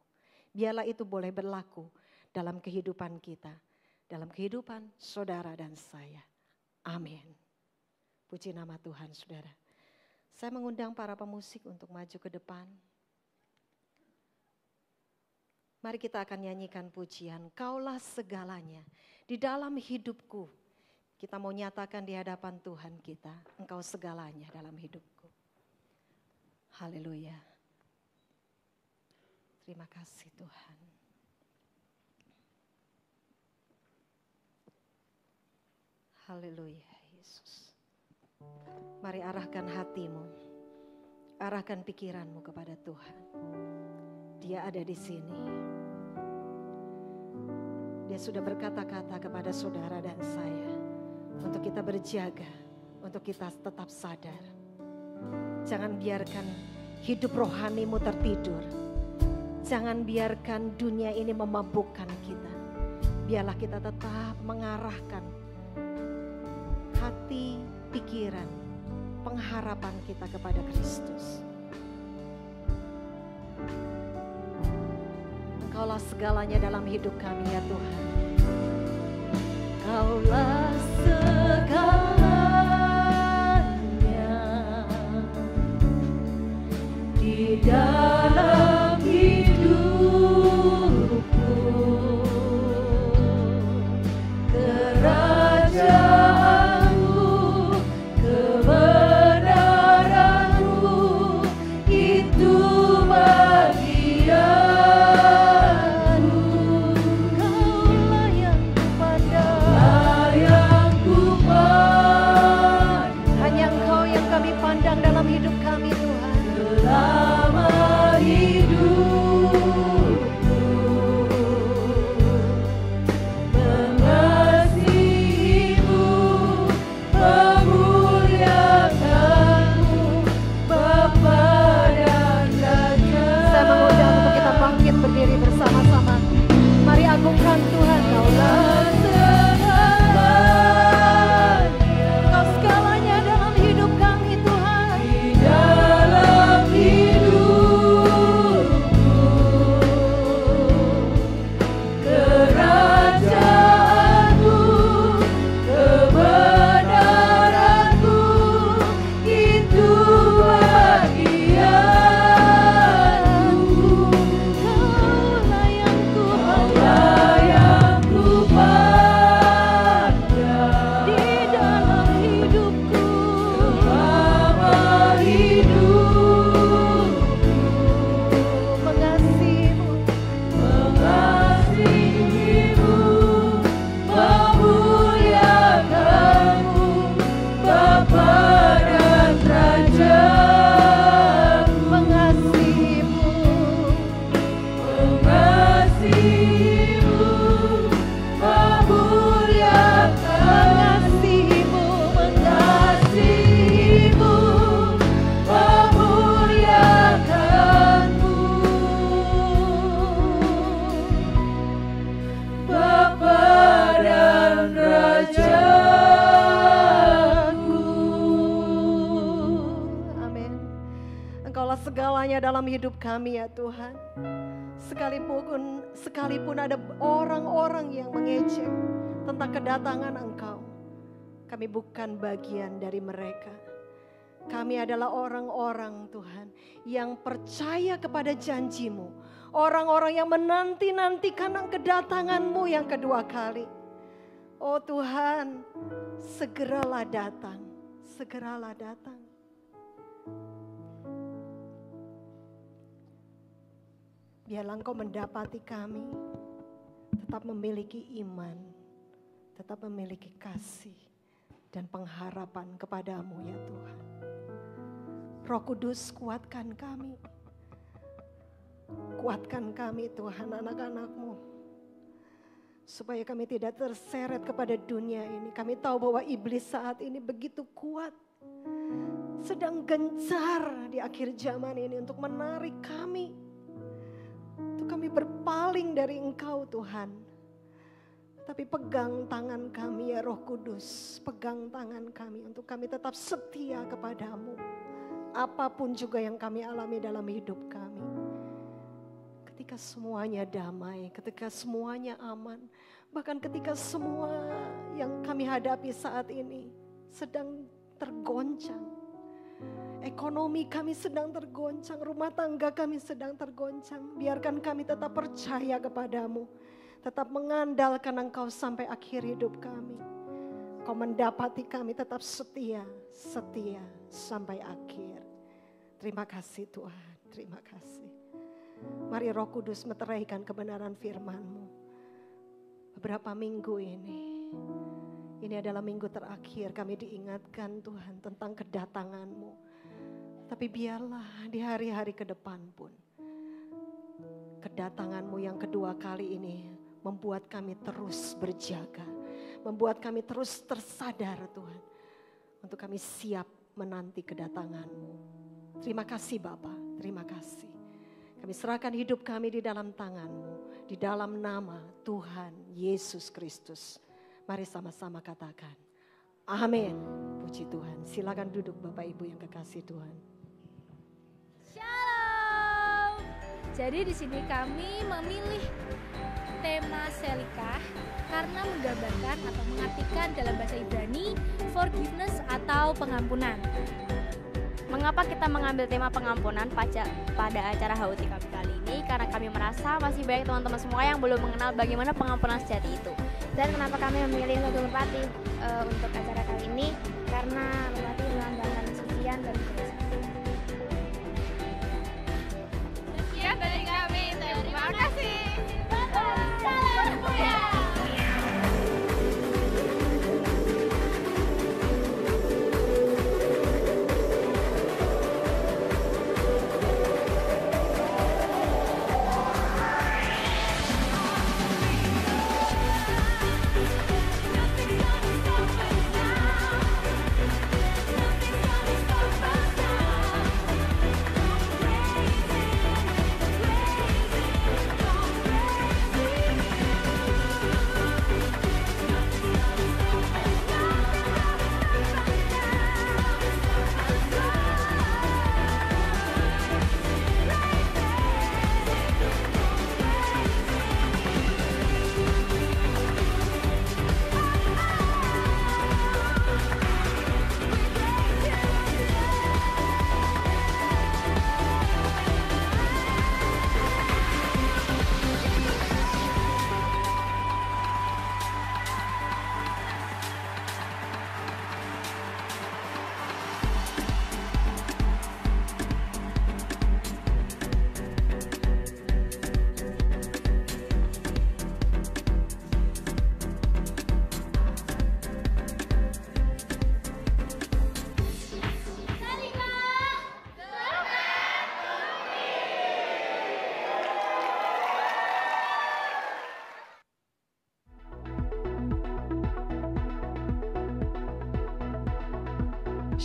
Biarlah itu boleh berlaku dalam kehidupan kita. Dalam kehidupan saudara dan saya. Amin. Puji nama Tuhan saudara. Saya mengundang para pemusik untuk maju ke depan. Mari kita akan nyanyikan pujian, Kaulah segalanya di dalam hidupku. Kita mau nyatakan di hadapan Tuhan kita, Engkau segalanya dalam hidupku. Haleluya. Terima kasih Tuhan. Haleluya Yesus. Mari arahkan hatimu, arahkan pikiranmu kepada Tuhan. Dia ada di sini. Dia sudah berkata-kata kepada saudara dan saya untuk kita berjaga, untuk kita tetap sadar. Jangan biarkan hidup rohanimu tertidur. Jangan biarkan dunia ini memabukkan kita. Biarlah kita tetap mengarahkan hati, pikiran, pengharapan kita kepada Kristus. Engkaulah segalanya dalam hidup kami ya Tuhan. Engkaulah segalanya di dalam hidupku. Kerajaanmu, kebenaranmu, itu bagianmu. Kaulah yang kupandang, hanya Engkau yang kami pandang dalam hidup kami Tuhan. Selama hidupku mengasihimu, memuliakanmu, Bapa dan Raja. Saya mengundang untuk kita bangkit berdiri bersama-sama. Mari agungkan Tuhan. Kaulah segalanya, Kau segalanya dalam hidup kami Tuhan. Di dalam hidupku, kerajaanmu, kebenaranmu, itu bagianmu. Kaulah yang kupandang di dalam hidupku. Selama hidupku mengasihimu, memuliakanmu, Bapa dan Raja. Mengasihimu, memuliakanmu, mengasihimu, memuliakanmu, Bapa dan Rajaku. Amin. Engkaulah segalanya dalam hidup kami ya Tuhan. Sekalipun ada orang-orang yang mengejek tentang kedatangan Engkau, kami bukan bagian dari mereka. Kami adalah orang-orang Tuhan yang percaya kepada janji-Mu. Orang-orang yang menanti-nantikan kedatangan-Mu yang kedua kali. Oh Tuhan, segeralah datang, segeralah datang. Biarlah Engkau mendapati kami tetap memiliki iman, tetap memiliki kasih dan pengharapan kepadamu ya Tuhan. Roh Kudus, kuatkan kami. Kuatkan kami Tuhan, anak-anak-Mu. Supaya kami tidak terseret kepada dunia ini. Kami tahu bahwa iblis saat ini begitu kuat. Sedang gencar di akhir zaman ini untuk menarik kami. Untuk kami berpaling dari Engkau Tuhan. Tapi pegang tangan kami ya Roh Kudus. Pegang tangan kami untuk kami tetap setia kepadamu. Apapun juga yang kami alami dalam hidup kami. Ketika semuanya damai, ketika semuanya aman. Bahkan ketika semua yang kami hadapi saat ini sedang tergoncang. Ekonomi kami sedang tergoncang, rumah tangga kami sedang tergoncang. Biarkan kami tetap percaya kepadamu. Tetap mengandalkan Engkau sampai akhir hidup kami. Kau mendapati kami tetap setia sampai akhir. Terima kasih Tuhan, terima kasih. Mari Roh Kudus meteraikan kebenaran firman-Mu. Beberapa minggu ini adalah minggu terakhir kami diingatkan Tuhan tentang kedatangan-Mu. Tapi biarlah di hari-hari ke depan pun kedatangan-Mu yang kedua kali ini membuat kami terus berjaga. Membuat kami terus tersadar Tuhan. Untuk kami siap menanti kedatangan-Mu. Terima kasih Bapa, terima kasih. Kami serahkan hidup kami di dalam tangan-Mu. Di dalam nama Tuhan Yesus Kristus. Mari sama-sama katakan. Amin. Puji Tuhan. Silakan duduk Bapak Ibu yang kekasih Tuhan. Shalom. Jadi di sini kami memilih tema Selikah karena menggambarkan atau mengartikan dalam bahasa Ibrani forgiveness atau pengampunan. Mengapa kita mengambil tema pengampunan pada acara HUT kami kali ini? Karena kami merasa masih banyak teman-teman semua yang belum mengenal bagaimana pengampunan sejati itu. Dan kenapa kami memilih untuk Merpati untuk acara kali ini? Karena Merpati melambangkan kesucian dan kebesaran. Sekian dari kami, terima kasih.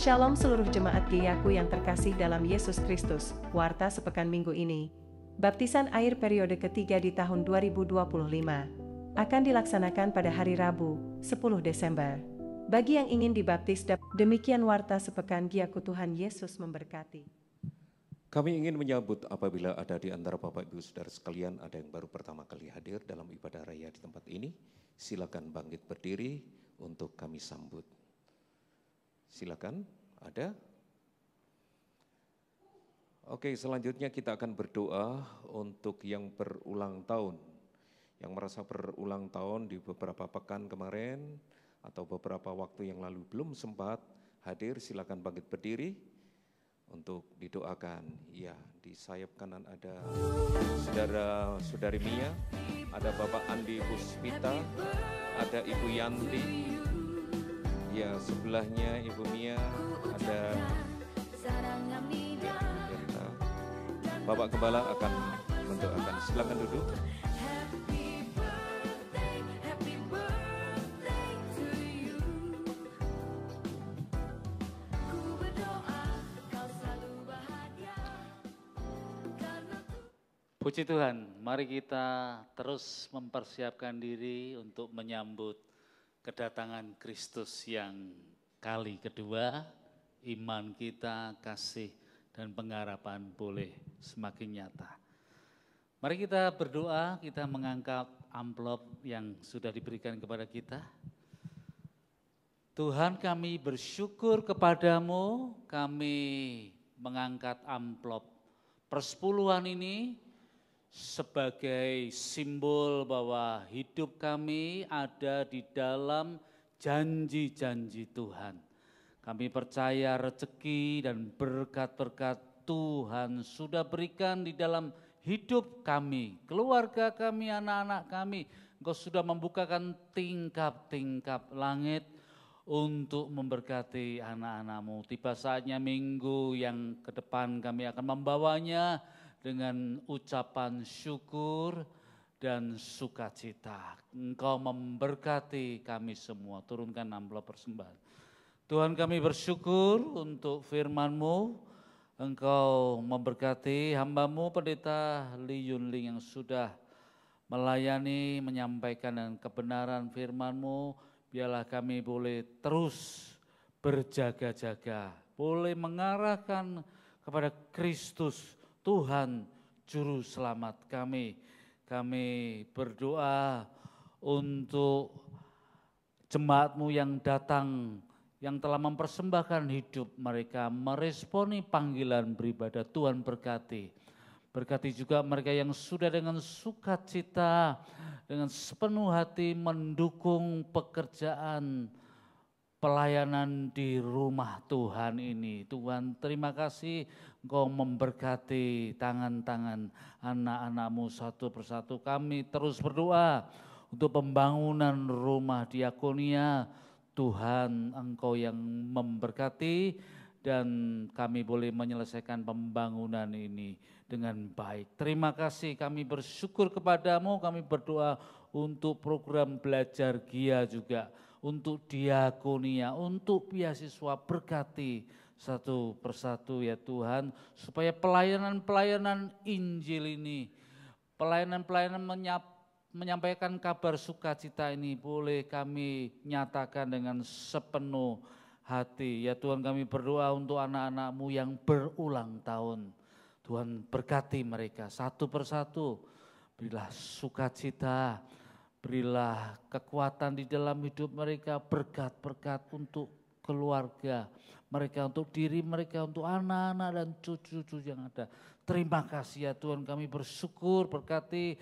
Shalom seluruh jemaat Geyaku yang terkasih dalam Yesus Kristus. Warta sepekan minggu ini, baptisan air periode ketiga di tahun 2025 akan dilaksanakan pada hari Rabu, 10 Desember. Bagi yang ingin dibaptis, demikian warta sepekan Geyaku. Tuhan Yesus memberkati. Kami ingin menyambut apabila ada di antara Bapak Ibu Saudara sekalian ada yang baru pertama kali hadir dalam ibadah raya di tempat ini. Silakan bangkit berdiri untuk kami sambut. Silakan, ada? Oke, selanjutnya kita akan berdoa untuk yang berulang tahun. Yang merasa berulang tahun di beberapa pekan kemarin atau beberapa waktu yang lalu belum sempat hadir, silakan bangkit berdiri untuk didoakan. Ya, di sayap kanan ada saudara-saudari Mia, ada Bapak Andi Puspita, ada Ibu Yanti. Ya, sebelahnya Ibu Mia ada Bapak Gembala akan mendoakan. Silakan duduk. Puji Tuhan, mari kita terus mempersiapkan diri untuk menyambut kedatangan Kristus yang kali kedua. Iman kita, kasih, dan pengharapan boleh semakin nyata. Mari kita berdoa, kita mengangkat amplop yang sudah diberikan kepada kita. Tuhan, kami bersyukur kepadamu, kami mengangkat amplop persepuluhan ini sebagai simbol bahwa hidup kami ada di dalam janji-janji Tuhan. Kami percaya rezeki dan berkat-berkat Tuhan sudah berikan di dalam hidup kami, keluarga kami, anak-anak kami. Engkau sudah membukakan tingkap-tingkap langit untuk memberkati anak-anak-Mu. Tiba saatnya minggu yang ke depan kami akan membawanya dengan ucapan syukur dan sukacita. Engkau memberkati kami semua. Turunkan amplop persembahan. Tuhan, kami bersyukur untuk firman-Mu. Engkau memberkati hamba-Mu Pendeta Lee Yunling yang sudah melayani, menyampaikan dengan kebenaran firman-Mu. Biarlah kami boleh terus berjaga-jaga, boleh mengarahkan kepada Kristus, Tuhan Juru Selamat kami. Kami berdoa untuk jemaat-Mu yang datang, yang telah mempersembahkan hidup mereka, meresponi panggilan beribadah. Tuhan berkati. Berkati juga mereka yang sudah dengan sukacita, dengan sepenuh hati mendukung pekerjaan pelayanan di rumah Tuhan ini. Tuhan, terima kasih Engkau memberkati tangan-tangan anak-anak-Mu satu persatu. Kami terus berdoa untuk pembangunan rumah diakonia. Tuhan, Engkau yang memberkati dan kami boleh menyelesaikan pembangunan ini dengan baik. Terima kasih, kami bersyukur kepadamu, kami berdoa untuk program belajar GIA juga, untuk diakonia, untuk beasiswa, berkati satu persatu ya Tuhan, supaya pelayanan-pelayanan Injil ini, pelayanan-pelayanan menyampaikan kabar sukacita ini boleh kami nyatakan dengan sepenuh hati. Ya Tuhan, kami berdoa untuk anak-anak-Mu yang berulang tahun. Tuhan berkati mereka satu persatu, berilah sukacita, berilah kekuatan di dalam hidup mereka, berkat-berkat untuk keluarga mereka, untuk diri mereka, untuk anak-anak dan cucu-cucu yang ada. Terima kasih ya Tuhan, kami bersyukur, berkati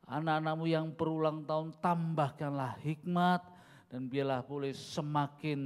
anak-anak-Mu yang berulang tahun, tambahkanlah hikmat dan biarlah boleh semakin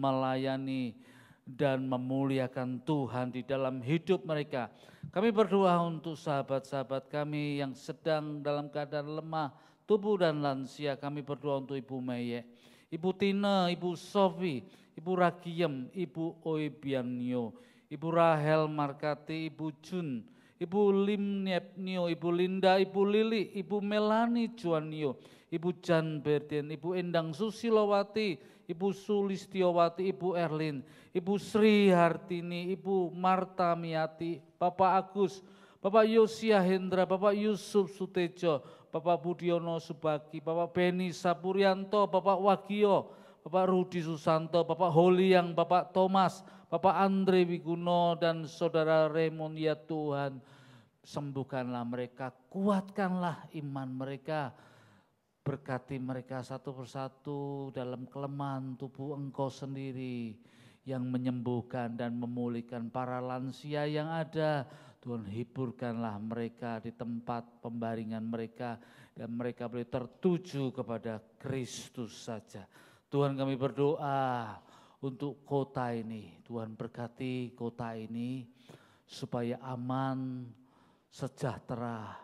melayani dan memuliakan Tuhan di dalam hidup mereka. Kami berdoa untuk sahabat-sahabat kami yang sedang dalam keadaan lemah tubuh dan lansia. Kami berdoa untuk Ibu Meye, Ibu Tina, Ibu Sofi, Ibu Rakiem, Ibu Oibianio, Ibu Rahel Markati, Ibu Jun, Ibu Lim Nepnio, Ibu Linda, Ibu Lili, Ibu Melani Juanio, Ibu Jan Berden, Ibu Endang Susilowati, Ibu Sulistiowati, Ibu Erlin, Ibu Sri Hartini, Ibu Marta Miati, Bapak Agus, Bapak Yosia Hendra, Bapak Yusuf Sutejo, Bapak Budiono Subagi, Bapak Beni Sapurianto, Bapak Wagio, Bapak Rudi Susanto, Bapak Holiang, Bapak Thomas, Bapak Andre Wiguno dan Saudara Raymond ya Tuhan. Sembuhkanlah mereka, kuatkanlah iman mereka, berkati mereka satu persatu dalam kelemahan tubuh Engkau sendiri. yang menyembuhkan dan memulihkan para lansia yang ada. Tuhan, hiburkanlah mereka di tempat pembaringan mereka dan mereka boleh tertuju kepada Kristus saja. Tuhan, kami berdoa untuk kota ini. Tuhan, berkati kota ini supaya aman, sejahtera.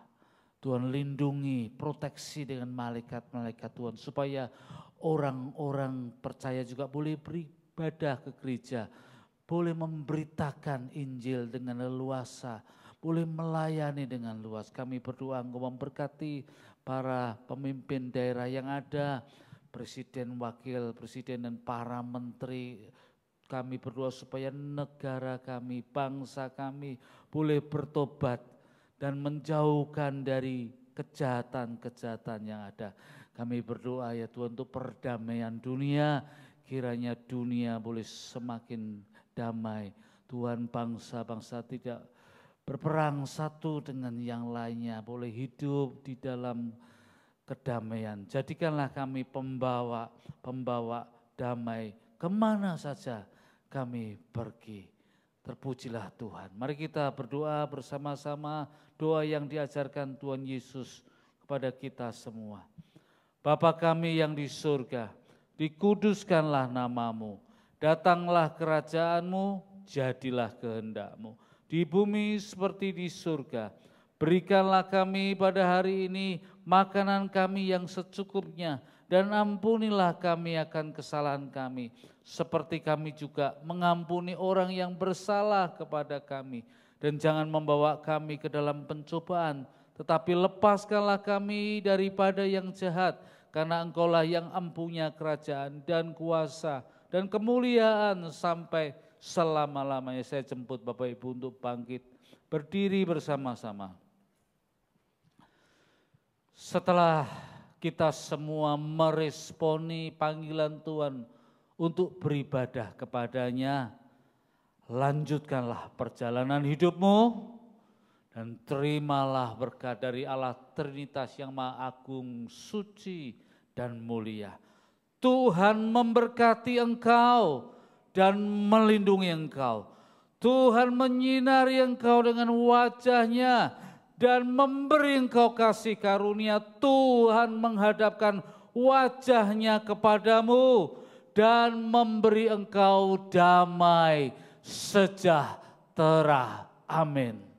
Tuhan, lindungi, proteksi dengan malaikat-malaikat Tuhan supaya orang-orang percaya juga boleh beribadah ke gereja, boleh memberitakan Injil dengan leluasa, boleh melayani dengan luas. Kami berdoa Engkau memberkati para pemimpin daerah yang ada, presiden, wakil presiden, dan para menteri. Kami berdoa supaya negara kami, bangsa kami boleh bertobat dan menjauhkan dari kejahatan-kejahatan yang ada. Kami berdoa ya Tuhan untuk perdamaian dunia, kiranya dunia boleh semakin damai. Tuhan, bangsa-bangsa tidak berperang satu dengan yang lainnya, boleh hidup di dalam kedamaian. Jadikanlah kami pembawa damai kemana saja kami pergi. Terpujilah Tuhan. Mari kita berdoa bersama-sama doa yang diajarkan Tuhan Yesus kepada kita semua. Bapa kami yang di surga, dikuduskanlah namamu, datanglah kerajaanmu, jadilah kehendak-Mu. Di bumi seperti di surga, berikanlah kami pada hari ini makanan kami yang secukupnya, dan ampunilah kami akan kesalahan kami, seperti kami juga mengampuni orang yang bersalah kepada kami. Dan jangan membawa kami ke dalam pencobaan, tetapi lepaskanlah kami daripada yang jahat, karena Engkaulah yang empunya kerajaan dan kuasa dan kemuliaan sampai selama-lamanya. Saya jemput Bapak Ibu untuk bangkit, berdiri bersama-sama. Setelah kita semua meresponi panggilan Tuhan untuk beribadah kepadanya, lanjutkanlah perjalanan hidupmu dan terimalah berkat dari Allah Trinitas yang Maha Agung, suci dan mulia. Tuhan memberkati engkau dan melindungi engkau. Tuhan menyinari engkau dengan wajah-Nya dan memberi engkau kasih karunia. Tuhan menghadapkan wajah-Nya kepadamu dan memberi engkau damai sejahtera. Amin.